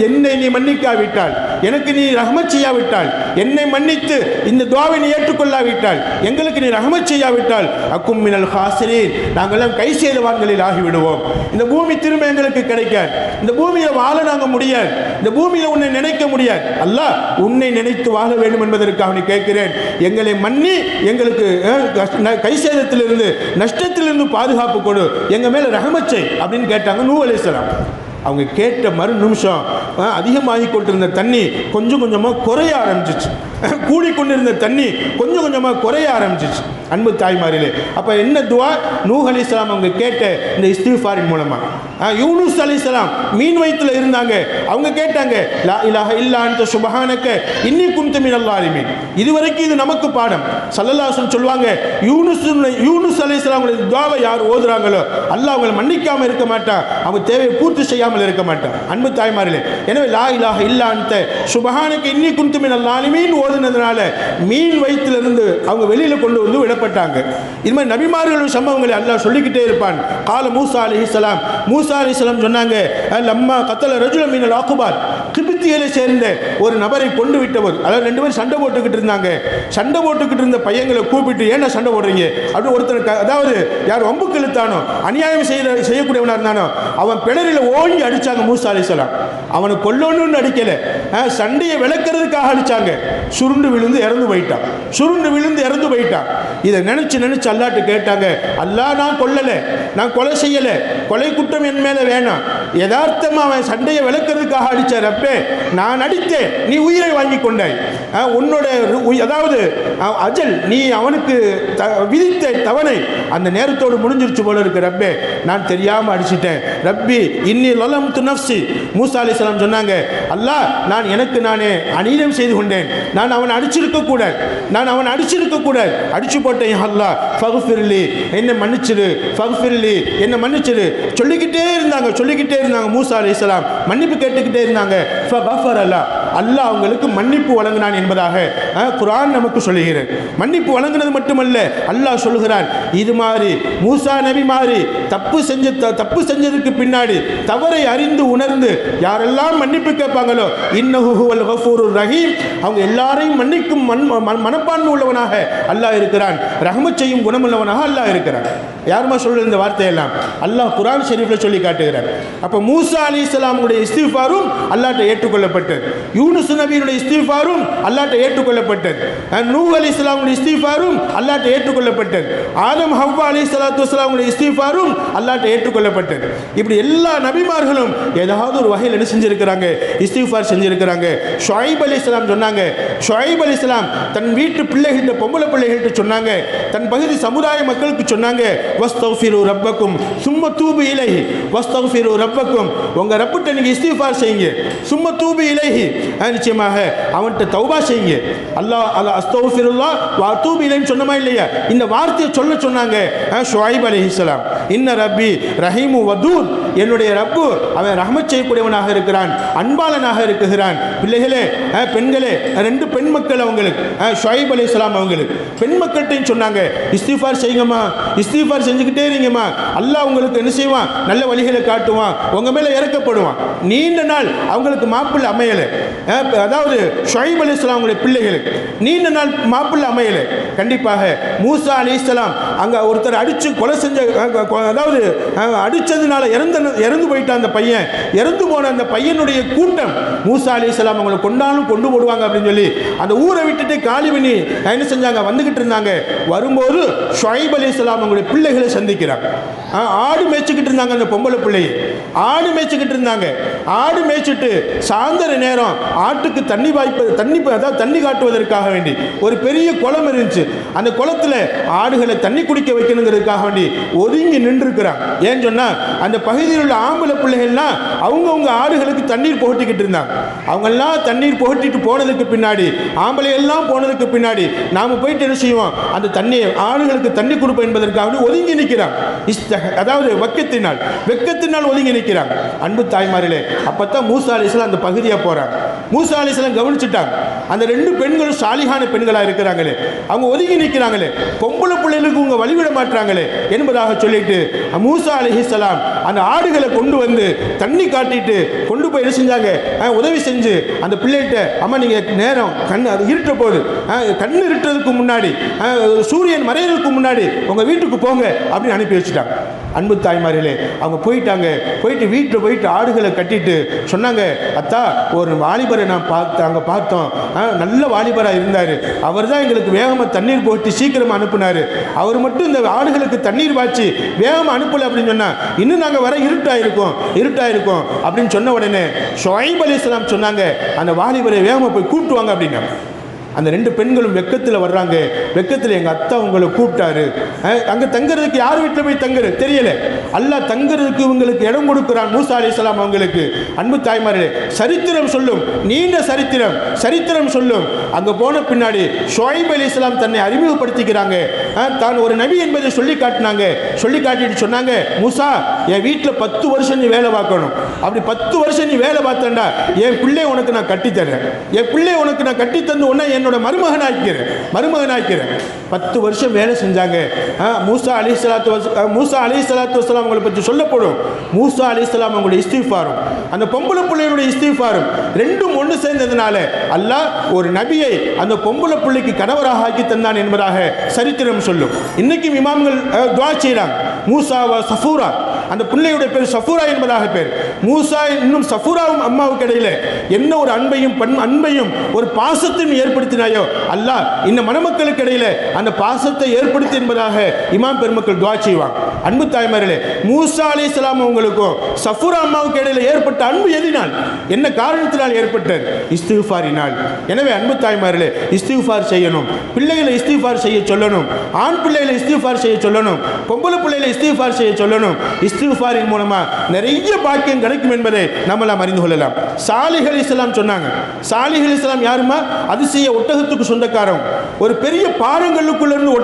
என்னை நீ மன்னிக்காவிட்டால், எனக்கு நீ ரஹ்மத் செய்யாவிட்டால், என்னை மன்னித்து இந்த துஆவை நீ ஏற்றுக்கொள்ளாவிட்டால், எங்களுக்கு நீ ரஹ்மத் செய்யாவிட்டால் அக்கும் மினல் ஹாசிரீன், நாங்கள்லாம் கை செய்தவான்களில் ஆகிவிடுவோம். இந்த பூமி திரும்ப எங்களுக்கு கிடைக்காது, இந்த பூமியில் வாழ நாங்கள் முடியாது, இந்த பூமியில் உன்னை நினைக்க முடியாது. அல்லாஹ் உன்னை நினைத்து வாழ வேண்டும் என்பதற்காக நீ கேட்கிறேன், எங்களை மன்னி, எங்களுக்கு கை சேதத்திலிருந்து நஷ்டத்திலிருந்து பாதுகாப்பு கொடு, எங்க மேல ரஹ்மத் செய் அப்படின்னு கேட்டாங்க நூஹ் அலைஹிஸ்ஸலாம். அவங்க கேட்ட மறு நிமிஷம் அதிகமாகி கொண்டிருந்த தண்ணி கொஞ்சம் கொஞ்சமாக குறைய ஆரம்பிச்சிச்சு. கூடிக்கொண்டிருந்த தண்ணி கொஞ்சம் கொஞ்சமாக குறைய ஆரம்பிச்சிச்சு. அன்பு தாய்மாரிலே, அப்போ என்ன துவா? நூஹ் அலைஹிஸ்ஸலாம் அவங்க கேட்ட இந்த இஸ்திஃபாரின் மூலமாக. யூனுஸ் அலைஹிஸ்ஸலாம் மீன் வயிற்றில் இருந்தாங்க, அவங்க கேட்டாங்க லா இலாஹ இல்லா அன்த சுப்ஹானக இன்னி குன்து மினல் ஸாலிமீன். இதுவரைக்கும் இது நமக்கு பாடம். ஸல்லல்லாஹு அலைஹி வஸல்லம் சொல்வாங்க, யூனுஸ் அலைஹிஸ்ஸலாம் துவாவை யார் ஓதுறாங்களோ அல்லாஹ் அவங்களை மன்னிக்காமல் இருக்க மாட்டான், அவங்க தேவையை பூர்த்தி செய்யாமல் இருக்க மாட்டான். அன்பு தாய்மாரிலே, எனவே லா இலாஹ இல்லா அன்த சுப்ஹானக இன்னி குன்து மினல் ஸாலிமீன் ஓதுனதுனால மீன் வயிற்றிலிருந்து அவங்க வெளியில கொண்டு வந்து விடப்பட்டாங்க. இது மாதிரி நபிமார்கள் சம்பவங்களை அல்லாஹ் சொல்லிக்கிட்டே இருப்பான். கால மூசா அலைஹிஸ்ஸலாம், மூசா அலைஹிஸ்ஸலாம் சொன்னாங்க, லம்மா கத்தல ரஜுலம் மினல் அக்பார், கிபித்தியலை சேர்ந்த ஒரு நபரை கொண்டு விட்டவர். அதாவது ரெண்டு பேரும் சண்டை போட்டுக்கிட்டு இருந்தாங்க. சண்டை போட்டுக்கிட்டு இருந்த பையங்களை கூப்பிட்டு, ஏன்னா சண்டை போடுறீங்க அப்படி ஒருத்தர், அதாவது யார் வம்புக்கு இழுத்தானோ, அநியாயம் செய்யக்கூடியவனா இருந்தானோ, அவன் பிடரில் ஓங்கி அடிச்சாங்க மூசா அலைஹிஸ்ஸலாம். அவனை கொல்லணும்னு அடிக்கல, சண்டையை விளக்குறதுக்காக அடிச்சாங்க. சுருண்டு விழுந்து இறந்து போயிட்டான், சுருண்டு விழுந்து இறந்து போயிட்டான். இதை நினைச்சு நினைச்சு அல்லாஹ்ட்ட கேட்டாங்க, அல்லாஹ் நான் கொல்லலை, நான் கொலை செய்யலை, கொலை குற்றம் என் மேலே வேணாம், யதார்த்தமாக அவன் சண்டையை விளக்குறதுக்காக அடித்த ரப்பே, நான் அடித்தேன், நீ உயிரை வாங்கி கொண்டாய், உன்னோட அதாவது அஜல் நீ அவனுக்கு விதித்த தவணை அந்த நேரத்தோடு முடிஞ்சிருச்சு போல இருக்கு ரப்பே, நான் தெரியாமல் அடிச்சிட்டேன் ரப்பி இன்னி லலம்து நஃப்ஸி. மூசா அலைஹிஸ்ஸலாம் சொன்னாங்க, அல்லாஹ் நான் எனக்கு நானே அநீதம் செய்து கொண்டேன், நான் அவனை அடிச்சிருக்க கூடாது, நான் அவனை அடிச்சிருக்க கூடாது, அடிச்சு போட்டேன். அல்லாஹ் ஃபக்ஃபிர்லி, என்னை மன்னிச்சிரு, ஃபக்ஃபிர்லி, என்னை மன்னிச்சிரு. சொல்லிக்கிட்டே இருந்தாங்க மூசா அலைஹிஸ்ஸலாம், மன்னிப்பு கேட்டுக்கிட்டே இருந்தாங்க. ஃபகஃபரல்லா, அல்லாஹ் அவங்களுக்கு மன்னிப்பு வழங்கினான் என்பதாக குர்ஆன் நமக்கு சொல்லுகிறது. மன்னிப்பு வழங்கினது மட்டுமல்ல, அல்லாஹ் சொல்லுகிறான், இது மாதிரி மூசா நபி மாதிரி தப்பு செஞ்சதுக்கு பின்னாடி தவறை அறிந்து உணர்ந்து யாரெல்லாம் மன்னிப்பு கேட்பாங்களோ இன்னஹு ஹுவல் கஃபூருர் ரஹீம், அவங்க எல்லாரையும் மன்னிக்கும் மனப்பான்மை உள்ளவனாக அல்லாஹ் இருக்கிறான், ரஹ்மத் செய்யும் குணமுள்ளவனாக அல்லாஹ் இருக்கிறான். யாருமா சொல்ற இந்த வார்த்தையெல்லாம் அல்லாஹ் குர்ஆன் ஷரீஃப்ல சொல்லி காட்டுகிறார். அப்ப மூசா அலைஹிஸ்ஸலாமுடைய இஸ்திஃபாரும் அல்லாஹ்ட்ட ஏற்றுக்கொள்ளப்பட்டது, யூனுஸ் நபியுடைய இஸ்திஃபாரும் அல்லாஹ்ட்ட ஏற்றுக்கொள்ளப்பட்டது, நூஹ் அலைஹிஸ்ஸலாமுடைய இஸ்திஃபாரும் அல்லாஹ்ட்ட ஏற்றுக்கொள்ளப்பட்டது, ஆதம் ஹவ்வா அலைஹிஸ்ஸலாத்து வஸ்ஸலாமுடைய இஸ்திஃபாரும் அல்லாஹ்ட்ட ஏற்றுக்கொள்ளப்பட்டது. இப்படி எல்லா நபிமார்களும் ஏதாவது ஒரு வகையில் என்ன செஞ்சிருக்கிறாங்க? இஸ்திஃபார் செஞ்சிருக்கிறாங்க. ஷுஐப் அலைஹிஸ்ஸலாம் சொன்னாங்க, ஷுஐப் அலைஹிஸ்ஸலாம் தன் வீட்டு பிள்ளைகிட்ட, பொம்பளை பிள்ளைகிட்ட சொன்னாங்க, தன் பகுதி சமுதாய மக்களுக்கு சொன்னாங்க, வஸ்தக்ஃபிரு ரப்பக்கும் சும்ம தூபு இலைஹி, வஸ்தக்ஃபிரு ரப்பக்கும், உங்க ரப்பிட்ட நீங்க இஸ்திஃபார் செய்யுங்க, சும்ம தூபு இலைஹி, நிச்சயமாக அவன்கிட்ட தௌபா செய்யுங்க. அல்லாஹ் அஸ்தக்ஃபிருல்லாஹ் வ அதூபு இலைஹி சொன்னமா இல்லையா? இந்த வார்த்தையை சொன்னாங்க ஷுஐப் அலைஹிஸ்ஸலாம். இன்ன ரப்பி ரஹீமு வதூத், என்னுடைய ரப்பு அவன் ரஹ்மத் செய்யக்கூடியவனாக இருக்கிறான், அன்பாளனாக இருக்கிறான். பிள்ளைகளே, பெண்களே, ரெண்டு பெண் மக்கள் அவங்களுக்கு, ஷுஐப் அலைஹிஸ்ஸலாம் அவங்களுக்கு பெண் மக்கள்கிட்டையும் சொன்னாங்க, இஸ்திஃபார் செய்யுங்கம்மா, இஸ்திஃபார் செஞ்சுக்கிட்டே இருங்கம்மா, அல்லாஹ் உங்களுக்கு என்ன செய்வான்? நல்ல வழிகளை காட்டுவான், உங்க மேல இறக்கப்படுவான். நீண்ட நாள் அவங்களுக்கு மாப்பிள்ளை அமையலை, அதாவது ஷுஐப் அலைஹிஸ்ஸலாம் அவங்களுடைய பிள்ளைகளுக்கு நீண்ட நாள் மாப்பிள்ளை அமையலை. கண்டிப்பாக மூசா அலைஹிஸ்ஸலாம் அங்க ஒருத்தர் அடிச்சு கொலை செஞ்ச, அதாவது அடிச்சதுனால இறந்து போயிட்டான் அந்த பையன். இறந்து போன அந்த பையனுடைய கூட்டம் மூசா அலைஹிஸ்ஸலாம் அவங்களை கொண்டு போடுவாங்க அப்படின்னு சொல்லி அந்த ஊரை விட்டுட்டு காலி பண்ணி என்ன செஞ்சாங்க? வந்துகிட்டு இருந்தாங்க. வரும்போது ஷுஐப் அலைஹிஸ்ஸலாம் அவங்களுடைய பிள்ளைகளை சந்திக்கிறாங்க. ஆடு மேய்ச்சிக்கிட்டு இருந்தாங்க, அந்த பொம்பளை பிள்ளையை ஆடு மேய்ச்சிக்கிட்டு இருந்தாங்க. ஆடு மேய்ச்சிட்டு சாயந்தர நேரம் ஆட்டுக்கு தண்ணி காட்டுவதற்காக வேண்டி ஒரு பெரிய குளம் இருந்துச்சு. அந்த குளத்துல ஆடுகளை தண்ணி குடிக்க வைக்கணுங்கிறதுக்காக வேண்டி ஒதுங்கி நின்று இருக்கிறாங்க. ஏன்னு சொன்னா அந்த பகுதியில் உள்ள ஆம்பளை பிள்ளைகள்லாம் அவங்கவுங்க ஆடுகளுக்கு தண்ணீர் புகட்டிக்கிட்டு இருந்தாங்க. அவங்கெல்லாம் தண்ணீர் புகட்டிட்டு போனதுக்கு பின்னாடி, ஆம்பளை எல்லாம் போனதுக்கு பின்னாடி நாம போயிட்டு என்ன செய்வோம்? அந்த தண்ணி ஆடுகளுக்கு தண்ணி கொடுப்போம் என்பதற்காக ஒதுங்கி நிற்கிறாங்க. அதாவது வெக்கத்தினால் ஒதுங்கி நிற்கிறாங்க. அன்பு தாய்மாரிலே, அப்பத்தான் மூசா அலைஹிஸ்ஸலாம் அந்த பகுதியை போறாங்க. மூசா அலைஹிஸ்ஸலாம் கவனிச்சுட்டாங்க, அந்த 2 பெண்களும் சாலிகான பெண்களாக இருக்கிறாங்களே, அவங்க ஒதுங்கி நிற்கிறாங்களே, பொம்பளை பிள்ளைகளுக்கு உங்க வழிவிட மாட்டாங்களே என்பதாக சொல்லிட்டு மூசா அலைஹிஸ்ஸலாம் அந்த ஆடுகளை கொண்டு வந்து தண்ணி காட்டிட்டு கொண்டு போய் என்ன செஞ்சாங்க, உதவி செஞ்சு அந்த பிள்ளைகிட்ட, அம்மா நீங்க நேரம் கண் அது இருட்ட போது, கண் இருட்டுறதுக்கு முன்னாடி, சூரியன் மறையிறதுக்கு முன்னாடி உங்க வீட்டுக்கு போங்க அப்படின்னு அனுப்பி வச்சுட்டாங்க. அன்பு தாய்மார்களே, அவங்க போயிட்டு வீட்டில் போயிட்டு ஆடுகளை கட்டிட்டு சொன்னாங்க, அத்தா ஒரு வாலிபரை நான் பார்த்தோம், நல்ல வாலிபராக இருந்தார், அவர் தான் எங்களுக்கு வேகமாக தண்ணீர் போட்டு சீக்கிரமாக அனுப்புனார், அவர் மட்டும் இந்த ஆடுகளுக்கு தண்ணீர் பாய்ச்சி வேகமாக அனுப்பலை அப்படின்னு சொன்னால் இன்னும் நாங்கள் வர இருட்டாயிருக்கோம் அப்படின்னு சொன்ன உடனே ஷுஐப் அலைஹிஸ்ஸலாம் சொன்னாங்க, அந்த வாலிபரை வேகமாக போய் கூப்பிட்டுவாங்க அப்படின்னா. அந்த 2 பெண்களும் வெக்கத்தில் வர்றாங்க. வெக்கத்தில் எங்கள் அத்தா உங்களை கூப்பிட்டாரு, அங்கே தங்குறதுக்கு யார் வீட்டில் போய் தங்குறது தெரியல, அல்லாஹ் தங்குறதுக்கு இவங்களுக்கு இடம் கொடுக்குறான் மூசா அலைஹிஸ்ஸலாம் அவங்களுக்கு. அன்பு தாய்மார்களே, சரித்திரம் சொல்லும், நீண்ட சரித்திரம் சொல்லும். அங்கே போன பின்னாடி ஷுஐப் அலைஹிஸ்ஸலாம் தன்னை அறிமுகப்படுத்திக்கிறாங்க, தான் ஒரு நபி என்பதை சொல்லி காட்டிட்டு சொன்னாங்க, மூசா என் வீட்டில் 10 வருஷம் நீ வேலை பார்க்கணும், அப்படி 10 வருஷம் நீ வேலை பார்த்தேன்டா என் பிள்ளை உனக்கு நான் கட்டித்தரேன், என் பிள்ளை உனக்கு நான் கட்டித்தந்து உடனே என்னோட மருமகனாக்கிறேன். 10 வருஷம் வேலை செஞ்சாங்க. மூசா அலைஹிஸ்ஸலாத்து வஸ்ஸலாம் அவங்களை பற்றி சொல்லப்படும். மூசா அலைஹிஸ்ஸலாம் அவங்களுடைய இஸ்திஃபாரும் அந்த பொம்பளை பிள்ளையுடைய இஸ்திஃபாரும் ரெண்டும் ஒன்று சேர்ந்ததுனால அல்லாஹ் ஒரு நபியை அந்த பொம்பளை பிள்ளைக்கு கணவராக ஆக்கி தந்தான் என்பதாக சரித்திரம் சொல்லும். இன்னைக்கும் இமாம்கள் துஆ செய்றாங்க, மூசாவா சஃபூரா, அந்த பிள்ளையுடைய பேர் சஃபூரா என்பதாக பேர். மூசா இன்னும் சஃபூராவும் அம்மாவுக்கு இடையில என்ன ஒரு அன்பையும் ஒரு பாசத்தையும் ஏற்படுத்தினாயோ அல்லாஹ் இந்த மணமக்களுக்கு இடையில அந்த பாசத்தை ஏற்படுத்தி என்பதாக இமாம் பெருமக்கள் துஆ செய்வாங்க. அன்பு தாய்மார்களே, மூசா அலைஹிஸ்ஸலாம் அவங்களுக்கும் சஃபூரா அம்மாவுக்கு இடையில ஏற்பட்ட அன்பு எதினால், என்ன காரணத்தினால் ஏற்பட்டது? இஸ்திஃபாரினால். எனவே அன்பு தாய்மார்களே, இஸ்திஃபார் செய்யணும், பிள்ளைகளை இஸ்திஃபார் செய்ய சொல்லணும், ஆண் பிள்ளைகளை இஸ்திஃபார் செய்ய சொல்லணும், பொம்பளை பிள்ளைகளை இஸ்திஃபார் செய்ய சொல்லணும். இஸ்திஃபாரின் மூலமா நிறைய பாக்கியம் கிடைக்கும் என்பதை நம்மளாம் அறிந்து கொள்ளலாம். சாலிஹ் அலைஹிஸ்ஸலாம் சொன்னாங்க, சாலிஹ் அலைஹிஸ்ஸலாம் யாருமா? அதிசய ஒட்டகத்துக்கு சொந்தக்காரன். ஒரு பெரிய பாறங்களுக்குள்ள இருந்து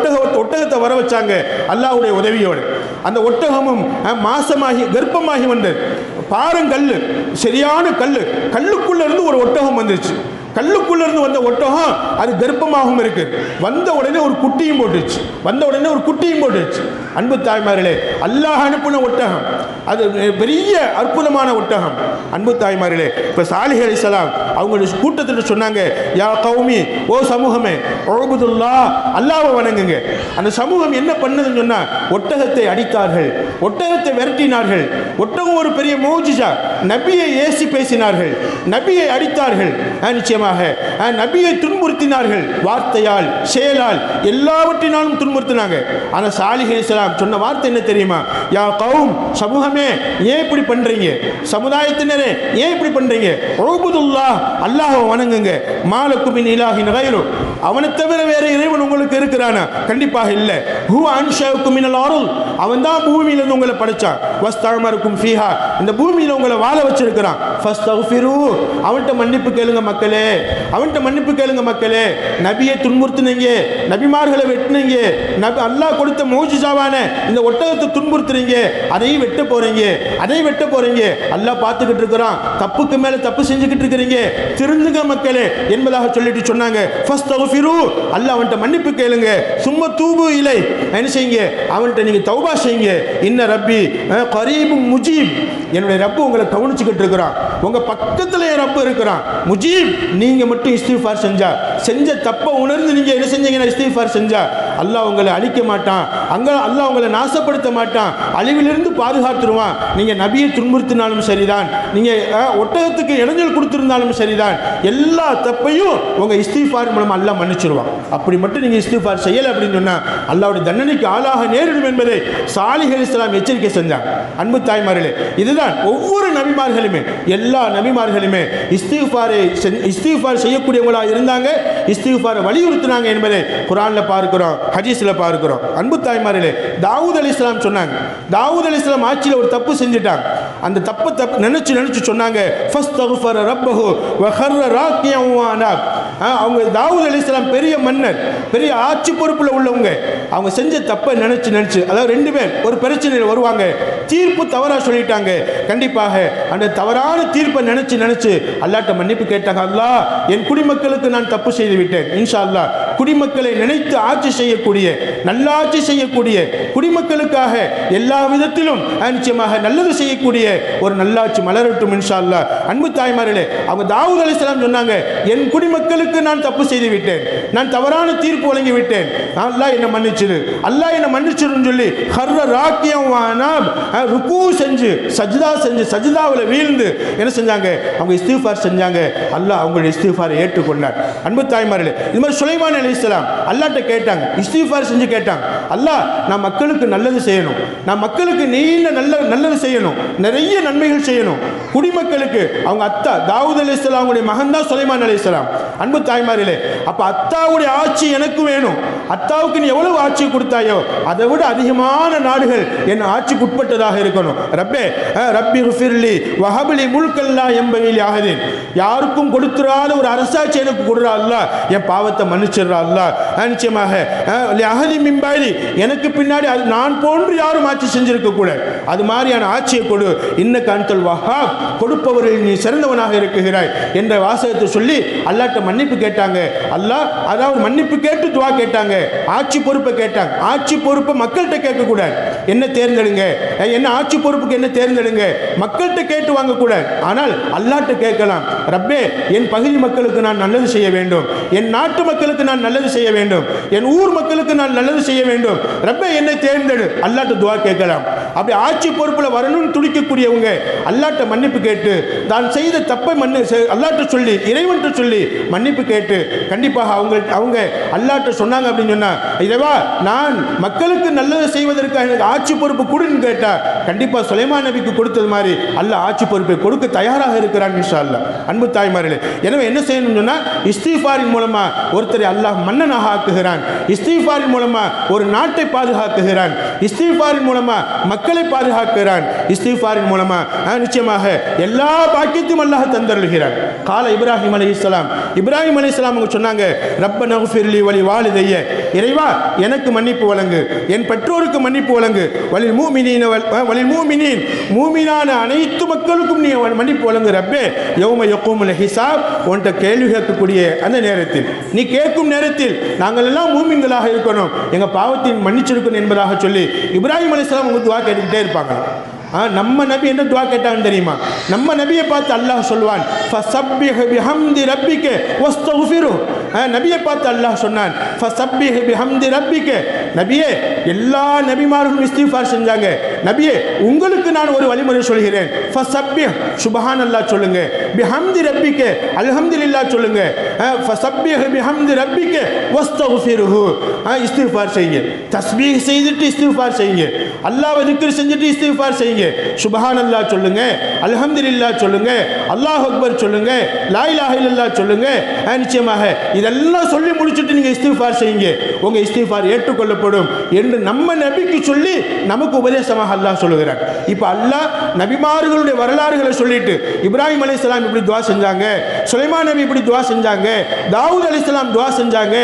ஒட்டகத்தை வர வச்சாங்க அல்லாஹ்வுடைய உதவியோடு. அந்த ஒட்டகமும் மாசமாகி கர்ப்பமாகி வந்தது. பாறங்கல்லு, சரியான கல்லுக்குள்ள இருந்து ஒரு ஒட்டகம் வந்துச்சு. கல்லுக்குள்ள இருந்து வந்த ஒட்டகம் அது கர்ப்பமாகவும் இருக்கு. வந்த உடனே ஒரு குட்டியும் போட்டுச்சு. அன்பு தாய்மார்களே, அல்லாஹ் அனுப்பின ஒட்டகம், அது பெரிய அற்புதமான ஒட்டகம். அன்பு தாய்மார்களே, இப்போ சாலிஹ் அலைஹிஸ்ஸலாம் அவங்களுடைய கூட்டத்தில் சொன்னாங்க, யா கௌமி, ஓ சமூகமே, உஅ்புதுல்லாஹ், அல்லாஹ்வை வணங்குங்க. அந்த சமூகம் என்ன பண்ணதுன்னு சொன்னா, ஒட்டகத்தை அடித்தார்கள், ஒட்டகத்தை விரட்டினார்கள். ஒட்டகம் ஒரு பெரிய மௌஜிஸா. நபியை ஏசி பேசினார்கள், நபியை அடித்தார்கள், நிச்சயமாக நபியை துன்புறுத்தினார்கள், வார்த்தையால் செயலால் எல்லாவற்றினாலும் துன்புறுத்தினாங்க. ஆனால் சாலிஹ் அலைஹிஸ்ஸலாம் சொன்ன வார்த்தை என்ன தெரியுமா? யா கௌம், சமூகமே ஏன் இப்படி பண்றீங்க, சமுதாயத்தினரே ஏன் இப்படி பண்றீங்க? உஅ்புதுல்லாஹ், அல்லாஹ்வை வணங்குங்க. மாலக்கும் மின் இலாஹின் கைரு, அவனை தவிர வேற இறைவன் உங்களுக்கு இருக்கிறானா? கண்டிப்பாக இல்லை. ஹுவ அன்ஷஅக்கும் மினல் அர்ள், அவன் தான் பூமியில இருந்து உங்களை படைச்சான். வஸ்தஅமரக்கும் ஃபீஹா, இந்த பூமியில உங்களை வாழ வச்சிருக்கிறான். ஃபஸ்தக்ஃபிரு, அவன்கிட்ட மன்னிப்பு கேளுங்க மக்களே. நபியை துன்புறுத்துனீங்க, நபிமார்களை வெட்டினீங்க, அல்லாஹ் கொடுத்த மௌஜிஸாவான இந்த ஒட்டகத்தை துன்புறுத்துறீங்க, அதையும் வெட்ட போறீங்க. அல்லாஹ் பார்த்துக்கிட்டு இருக்கிறான், தப்புக்கு மேல தப்பு செஞ்சுக்கிட்டு இருக்கிறீங்க, திருந்துங்க மக்களே என்பதாக சொல்லிட்டு சொன்னாங்க. ஃபஸ்தக்ஃபிரு, அல்லாஹ் அவன்கிட்ட மன்னிப்பு கேளுங்க. சும்ம தூபு இலை, என்ன செய்யுங்க, அவன்கிட்ட நீங்க தௌபா செய்யுங்க. இன்ன ரப்பி கரீபும் முஜீப், என்னுடைய ரப்பு உங்களை கவனிச்சுக்கிட்டு இருக்கிறான், உங்க பக்கத்துல என் ரப்பு இருக்கிறான். முஜீப், நீங்க மட்டும் இஸ்திஃபார் செஞ்ச தப்பை உணர்ந்து நீங்க என்ன செஞ்சீங்கன்னா இஸ்திஃபார் செஞ்சா அல்லாஹ் உங்களை அழிக்க மாட்டான், அல்லாஹ் உங்களை நாசப்படுத்த மாட்டான், அழிவிலிருந்து பாதுகாத்துருவான். நீங்க நபியை துன்புறுத்தினாலும் சரிதான், நீங்க ஒட்டகத்துக்கு இடைஞ்சல் கொடுத்திருந்தாலும் சரிதான், எல்லா தப்பையும் உங்க இஸ்திஃபார் மூலமா அல்லாஹ் மன்னிச்சிருவான். அப்படி மட்டும் நீங்க இஸ்திஃபார் செய்யல அப்படின்னு சொன்னா அல்லாஹ்வுடைய தண்டனைக்கு ஆளாக நேரிடும் என்பதை சாலிஹ் அலைஹிஸ்ஸலாம் எச்சரிக்கை செஞ்சாங்க. அன்பு தாய்மார்களே, இதுதான் ஒவ்வொரு நபிமார்களுமே, எல்லா நபிமார்களுமே இஸ்திஃபார் செய்யக்கூடியவங்களா இருந்தாங்க. இஸ்திக்ஃபாரை வலியுறுத்தினாங்க என்பதை குர்ஆன்ல பார்க்கிறோம், ஹதீஸ்ல பார்க்கிறோம். அன்பு தாய்மார்களே, தாவூத் அலைஹிஸ்ஸலாம் சொன்னாங்க, தாவூத் அலைஹிஸ்ஸலாம் ஆட்சியில் ஒரு தப்பு செஞ்சுட்டாங்க. அந்த தப்பு நினைச்சு சொன்னாங்க, ஃபஸ்தக்ஃபர ரப்பஹு வ ஹர்ர ராக்கியன் வ அனாப். அவங்க தாவூத் அலைஹிஸ்ஸலாம் பெரிய மன்னர், பெரிய ஆட்சி பொறுப்புல உள்ளவங்க. அவங்க செஞ்ச தப்பை நினைச்சு அதாவது ரெண்டு பேர் ஒரு பிரச்சனையில் வருவாங்க, தீர்ப்பு தவறா சொல்லிட்டாங்க. கண்டிப்பாக அந்த தவறான தீர்ப்பை நினைச்சு அல்லாஹ்ட்ட மன்னிப்பு கேட்டாங்க. அல்லாஹ், என் குடிமக்களுக்கு நான் தப்பு செய்து விட்டேன். இன்ஷா அல்லாஹ் குடிமக்களை நினைத்து ஆட்சி செய்யக்கூடிய, நல்லாட்சி செய்யக்கூடிய, குடிமக்களுக்காக எல்லா விதத்திலும் நிச்சயமாக நல்லது செய்யக்கூடிய ஒரு நல்லாட்சி மலரட்டும் இன்ஷா அல்லாஹ். அன்பு தாய்மார்களே, அவங்க தாவூத் அலைஹிஸ்ஸலாம் சொன்னாங்க, என் குடிமக்களுக்கு நான் தப்பு செய்து விட்டேன், நான் தவறான தீர்ப்பு வழங்கி விட்டேன், அல்லாஹ் என்ன மன்னிச்சிரு, அல்லாஹ் என்ன மன்னிச்சிருன்னு சொல்லி ஹர்ர ராக்கியம் வானாப் ருக்கு செஞ்சு சஜ்தாவில் வீழ்ந்து என்ன செஞ்சாங்க, அவங்க இஸ்திக்ஃபார் செஞ்சாங்க. அல்லாஹ் அவங்களுடைய இஸ்திக்ஃபாரை ஏற்றுக்கொண்டார். அன்பு தாய்மார்களே, இது மாதிரி சுலைமான் அலைஹிஸ்ஸலாம் அல்லாஹ்ட்ட கேட்டாங்க, இஸ்திக்ஃபார் செஞ்சு கேட்டாங்க, அல்லாஹ் நான் மக்களுக்கு நல்லது செய்யணும், நான் மக்களுக்கு நீண்ட நல்லது செய்யணும், நிறைய நன்மைகள் செய்யணும். குடிமக்களுக்கு அவங்க அத்தா தாவூத் அலைஹிஸ்ஸலாமுடைய மகன் தான் சுலைமான் அலைஹிஸ்ஸலாம். அன்பு தாய்மார்களே, அப்ப அத்தாவுடைய ஆட்சி எனக்கு வேணும். அத்தாவுக்கு நீ எவ்வளவு ஆட்சி கொடுத்தாயோ அதை விட அதிகமான நாடுகள் என் ஆட்சிக்கு உட்பட்டதாக இருக்கணும். ரப்பி ஃபிர்லி வஹப்லி முல்கல்லா எம்பகிலி அஹதின். யாருக்கும் கொடுத்துறாத ஒரு அரசாட்சி எனக்கு கொடுறா அல்லாஹ், என் பாவத்தை மன்னிச்சிடுறா அல்லாஹ். நிச்சயமாக அஹதி மிம்பாயிலி, எனக்கு பின்னாடி நான் போன்று யாரும் ஆட்சி செஞ்சிருக்க கூட அது மாதிரியான ஆட்சியை கொடு. இன்னக அன்தல் வஹாப், கொடுப்பவரில் நீ சிறந்தவனாக இருக்கிறாய் என்ற வாசகத்தை சொல்லி அல்லாஹ்ட்ட மன்னிப்பு கேட்டாங்க. அல்லாஹ் அதாவது மன்னிப்பு கேட்டு துஆ கேட்டாங்க, ஆட்சி பொறுப்பை கேட்டாங்க. ஆட்சி பொறுப்பை மக்கள்கிட்ட கேட்கக்கூடாது, என்ன தேர்ந்தெடுங்க, என்ன ஆட்சி பொறுப்புக்கு என்ன தேர்ந்தெடுங்க, மக்கள்கிட்ட கேட்டு வாங்கக்கூடாது. ஆனால் அல்லாஹ்ட்ட கேட்கலாம், ரப்பே என் பகுதி மக்களுக்கு நான் நல்லது செய்ய வேண்டும், என் நாட்டு மக்களுக்கு நான் நல்லது செய்ய வேண்டும், என் ஊர் மக்களுக்கு நான் நல்லது செய்ய வேண்டும், ரப்பே என்னை தேர்ந்தெடு, அல்லாஹ்ட்ட துஆ கேட்கலாம். அப்படி ஆட்சி பொறுப்புல வரணும்னு துடிக்கக்கூடியவங்க அல்லாஹ்ட்ட மன்னிப்பு கேட்டு தான் செய்த தப்பை அல்லாஹ்ட்ட சொல்லி இறைவன்ட்ட சொல்லி மன்னிப்பு கேட்டு கண்டிப்பாக அவங்க அல்லாஹ்ட்ட சொன்னாங்க அப்படின்னு சொன்னா, இறைவா நான் மக்களுக்கு நல்லது செய்வதற்கு எனக்கு ஆட்சி பொறுப்பு கொடுன்னு கேட்டா கண்டிப்பா சுலைமான் நபிக்கு கொடுத்தது மாதிரி அல்லாஹ் ஆட்சி பொறுப்பை கொடுக்க தயாராக இருக்கிறான் இன்ஷா அல்லாஹ். அன்பு தாய்மார்களே, எனவே என்ன செய்யணும்னு சொன்னா, இஸ்திக்ஃபாரின் மூலமா ஒருத்தரை அல்லாஹ் மன்னனாக ஆக்குகிறான், இஸ்திக்ஃபாரின் மூலமா ஒரு நாட்டை பாதுகாக்குகிறான், இஸ்திக்ஃபாரின் மூலமா மக்களை பாதுகாக்கிறான், இஸ்திக்ஃபாரின் மூலமா நிச்சயமாக எல்லா பாக்கியத்தையும் அல்லாஹ் தந்தருளுகிறான். கால இப்ராஹிம் அலைஹிஸ்ஸலாம், இப்ராஹிம் அலைஹிஸ்ஸலாம் அவங்க சொன்னாங்க, ரப்பனா ஃபிர்லி வலி வாலிதைய, இறைவா எனக்கு மன்னிப்பு வழங்கு, என் பெற்றோருக்கு மன்னிப்பு வழங்கு, வலில் மூமினீன் மூமினான அனைத்து மக்களுக்கும் நீ மன்னிப்பு வழங்கு ரப்பே, யௌம யகூமுல் ஹிசாப், உன்கிட்ட கேள்வி கேட்கக்கூடிய அந்த நேரத்தில், நீ கேட்கும் நேரத்தில் நாங்கள் எல்லாம் மூமின்களாக இருக்கணும், எங்க பாவத்தை மன்னிச்சிருக்கணும் என்பதாக சொல்லி இப்ராஹிம் அலைஹிஸ்ஸலாம் அவங்க துஆ கேட்டுக்கிட்டே இருப்பாங்க. நம்ம நபி என்ன துஆ கேட்டாங்கன்னு தெரியுமா? நம்ம நபியை பார்த்து அல்லாஹ் சொல்வான், ஃபஸப்பிஹ் பிஹம்தி ரப்பிக வஸ்தக்ஃபிரு. நபியை பார்த்து அல்லாஹ் சொன்னான், ஃபஸப்பிஹ் பிஹம்தி ரப்பிக, நபியே எல்லா நபிமார்களும் இஸ்திக்ஃபார் செஞ்சாங்க, நபியே உங்களுக்கு நான் ஒரு வழிமுறை சொல்கிறேன், ஃபஸப்பிஹ் சுப்ஹானல்லாஹ் சொல்லுங்க, பிஹம்தி ரப்பிக அல்ஹம்துலில்லாஹ் சொல்லுங்க, ஃபஸப்பிஹ் பிஹம்தி ரப்பிக வஸ்தக்ஃபிருஹு, இஸ்திக்ஃபார் செய்யுங்க, தஸ்பீஹ் செய்துட்டு இஸ்திக்ஃபார் செய்யுங்க, அல்லாஹ்வை திக்ர் செஞ்சுட்டு இஸ்திக்ஃபார் செய்யுங்க, சுப்ஹானல்லாஹ் சொல்லுங்க, அல்ஹம்துலில்லாஹ் சொல்லுங்க, அல்லாஹ் அக்பர் சொல்லுங்க, லா இலாஹ இல்லல்லாஹ் சொல்லுங்க. நிச்சயமாக இதெல்லாம் சொல்லி முடிச்சுட்டு நீங்க இஸ்திக்ஃபார் செய்யுங்க, உங்க இஸ்திக்ஃபார் ஏற்றுக்கொள்ளப்படும் என்று நம்ம நபிக்கு சொல்லி நமக்கு உபதேசமாக அல்லாஹ் சொல்லுகிறார். இப்ப அல்லாஹ் நபிமார்களுடைய வரலாறுகளை சொல்லிட்டு, இப்ராஹிம் அலைஹிஸ்ஸலாம் இப்படி துஆ செஞ்சாங்க, சுலைமான் நபி இப்படி துஆ செஞ்சாங்க, தாவூத் அலைஹிஸ்ஸலாம் துஆ செஞ்சாங்க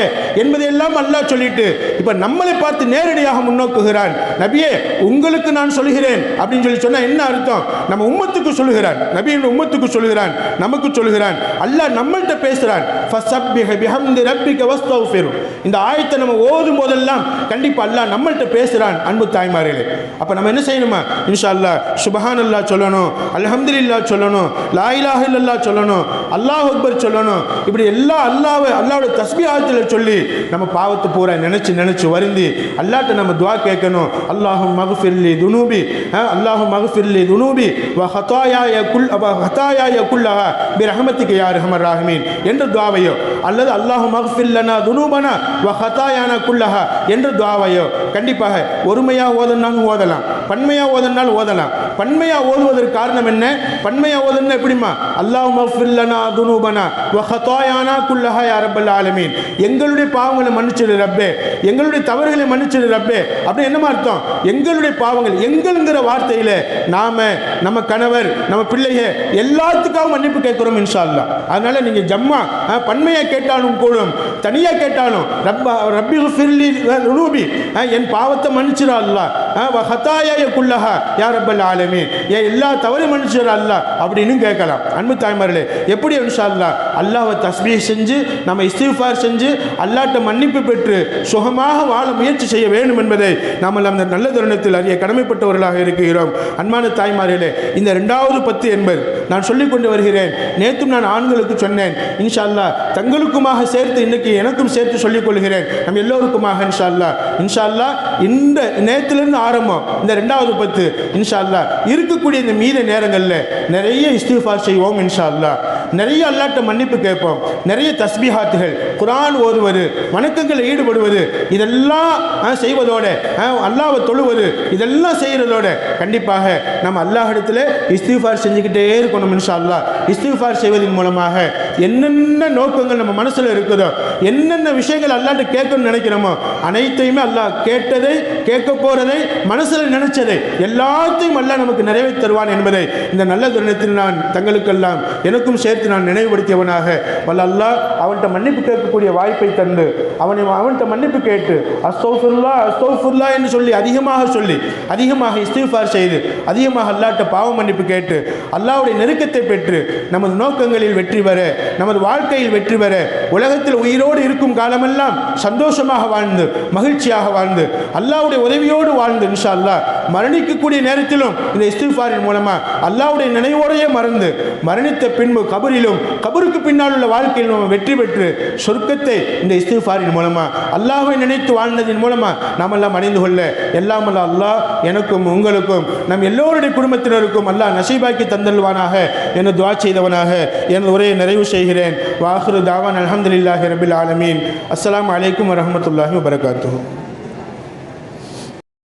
என்பதையெல்லாம் அல்லாஹ் சொல்லிட்டு இப்ப நம்மளை பார்த்து நேரடியாக முன்னோக்குகிறான். நபியே உங்களுக்கு நான் சொல்கிறேன் அப்படின்னு சொல்லி சொன்னா என்ன அர்த்தம்? நம்ம உம்மத்துக்கு சொல்லுகிறான், நபியின் உம்மத்துக்கு சொல்லுகிறான், நமக்கு சொல்லுகிறான். அல்லாஹ் நம்மள்ட்ட பேசுறான், ஃபஸப்பிஹ் பிஹம்தி ரப்பிக வஸ்தக்ஃபிரு. இந்த ஆயத்தை நம்ம ஓதும் போதெல்லாம் கண்டிப்பா அல்லாஹ் நம்மள்ட்ட பேசுறான். அன்பு தாய்மார்களே, அப்ப நம்ம என்ன செய்யணுமா? இன்ஷா அல்லாஹ் சுப்ஹானல்லாஹ் சொல்லணும், அல்ஹம்துலில்லாஹ் சொல்லணும், லா இலாஹ இல்லல்லாஹ் சொல்லணும், அல்லாஹ் அக்பர் சொல்லணும். இப்படி எல்லா அல்லாஹ்வோட தஸ்பீஹாத்துல சொல்லி நம்ம பாவத்தை பூரா நினைச்சு வருந்தி அல்லாஹ்ட்ட நம்ம துஆ கேட்கணும். அல்லாஹும்ம மக்ஃபிர்லி துனூபி, அல்லாஹும்ம மக்ஃபிர்லி துனூபி வ ஹதாயாய குல்லஹா பிரஹ்மத்திக யா அர்ஹமர் ராஹிமீன் என்ற துஆவையோ அல்லது அல்லாஹு மக்ஃபிர் லனா துனூபனா வ ஹதாயானா குல்லஹா என்ற துஆவையோ கண்டிப்பாக ஒருமையாக ஓதனாலும் ஓதலாம், பன்மையாக ஓதனாலும் ஓதலாம். பன்மையாக ஓதுவதற்கு காரணம் என்ன? பன்மையாக ஓதுனா எப்படிமா? அல்லாஹு மக்ஃபிர் லனா துனூபனா வ ஹதாயானா குல்லஹா யா ரப்பல் ஆலமீன், எங்களுடைய பாவங்களை மன்னிச்சிடு ரப்பே, எங்களுடைய தவறுகளை மன்னிச்சிடு ரப்பே. அப்படி என்னமா அர்த்தம்? எங்களுடைய பாவங்கள், எங்கள்ங்கிற வார்த்தையில நாம நம்ம கணவர் நம்ம பிள்ளைங்க எல்லாத்துக்காக மன்னிப்பு கேட்கிறோம் இன்ஷா அல்லாஹ். அதனால நீங்க ஜம்மா பன்மையா கேட்டாலும் கூடும், தனியா கேட்டாலும் ரப்பி ஃபிர்லி துனூபி, என் பாவத்தை மன்னிச்சிரு அல்லாஹ், வ ஹதாயா குல்லஹா யா ரப்பல் ஆலமீன், எல்லா தவறையும் மன்னிச்சிரு அல்லாஹ் அப்படின்னு கேட்கலாம். அன்பு தாய்மார்களே, எப்படி இன்ஷா அல்லாஹ் அல்லாஹ்வை தஸ்பீஹ் செஞ்சு நம்ம இஸ்திக்ஃபார் செஞ்சு அல்லாஹ்ட்ட மன்னிப்பு பெற்று சுகமாக வாழ முயற்சி செய்ய வேண்டும் என்பதை நாம் அந்த நல்ல தருணத்தில் அறிய கடமைப்பட்டவர்களாக இருக்கிறோம். அன்பான தாய்மார்களே, இந்த 2வது 10 என்பது நான் சொல்லிக் கொண்டு வருகிறேன். நேற்றும் நான் ஆண்களுக்கு சொன்னேன், இன்ஷா அல்லாஹ் தங்களுக்குமாக சேர்த்து இன்னைக்கு எனக்கும் சேர்த்து சொல்லிக் கொள்கிறேன், நம்ம எல்லோருக்குமாக இன்ஷா அல்லாஹ் இந்த நேரத்திலிருந்து ஆரம்பம் இந்த 2வது 10 இன்ஷா அல்லாஹ் இருக்கக்கூடிய இந்த மீத நேரங்களில் நிறைய இஸ்திக்ஃபார் செய்வோம் இன்ஷா அல்லாஹ். நிறைய அல்லாஹ்ட்ட மன்னிப்பு கேட்போம், நிறைய தஸ்பீஹாத்துகள், குர்ஆன் ஓதுவது, வணக்கங்களில் ஈடுபடுவது, இதெல்லாம் செய்வதோட அல்லாஹ்வை தொழுவது, இதெல்லாம் செய்கிறதோட கண்டிப்பாக நம்ம அல்லாஹ்விடத்தில் இஸ்திக்ஃபார் செஞ்சுக்கிட்டே இருக்கணும் இன்ஷா அல்லாஹ். இஸ்திக்ஃபார் செய்வதன் மூலமாக என்னென்ன நோக்கங்கள் நம்ம மனசில் இருக்குதோ, என்னென்ன விஷயங்கள் அல்லாஹ்ட்ட கேட்கணும்னு நினைக்கிறோமோ அனைத்தையுமே அல்லாஹ் கேட்டதை, கேட்க போகிறதை, மனசில் நினைச்சதை எல்லாத்தையும் அல்லாஹ் நமக்கு நிறைவேற்றி தருவான் என்பதை இந்த நல்ல தருணத்தில் நான் தங்களுக்கெல்லாம் எனக்கும் சேர்த்து நான் நினைவுபடுத்தியவனாக வல்ல அல்லாஹ் அவன்கிட்ட மன்னிப்பு கேட்கக்கூடிய வாய்ப்பை தந்து அவன்கிட்ட மன்னிப்பு கேட்டு அஸ்தக்ஃபிருல்லாஹ் அஸ்தக்ஃபிருல்லாஹ் என்று சொல்லி அதிகமாக இஸ்திக்ஃபார் செய்து அதிகமாக அல்லாஹ்ட்ட பாவ மன்னிப்பு கேட்டு அல்லாஹ்வுடைய நெருக்கத்தை பெற்று நமது நோக்கங்களில் வெற்றி பெற, நமது வாழ்க்கையில் வெற்றி பெற, உலகத்தில் உயிரோடு இருக்கும் காலமெல்லாம் சந்தோஷமாக வாழ்ந்து மகிழ்ச்சியாக வாழ்ந்து அல்லாஹ்வுடைய உதவியோடு வாழ்ந்து இன்ஷா அல்லாஹ் மரணிக்கக்கூடிய நேரத்திலும் இந்த இஸ்திக்ஃபாரின் மூலமா அல்லாஹ்வுடைய நினைவோடையே மறந்து மரணித்த பின்பு கபருக்கு பின்னால் உள்ள வாழ்க்கையில் நம்ம வெற்றி பெற்று சொர்க்கத்தை இந்த இஸ்திக்ஃபாரின் மூலமா அல்லாஹ்வை நினைத்து வாழ்ந்ததின் மூலமா நாம் எல்லாம் அடைந்து கொள்ள எல்லாம் அல்லாஹ் எனக்கும் உங்களுக்கும் நம் எல்லோருடைய குடும்பத்தினருக்கும் அல்லாஹ் நசீபாக்கி தந்தல்வானாக என துஆ செய்தவனாக எனது உரையை நிறைவு செய்கிறேன். வாஹிரு தாவான் அல்ஹம்துலில்லாஹி ரப்பில் ஆலமீன். அஸ்ஸலாமு அலைக்கும் வரஹ்மத்துல்லாஹி வபரகாத்துஹு.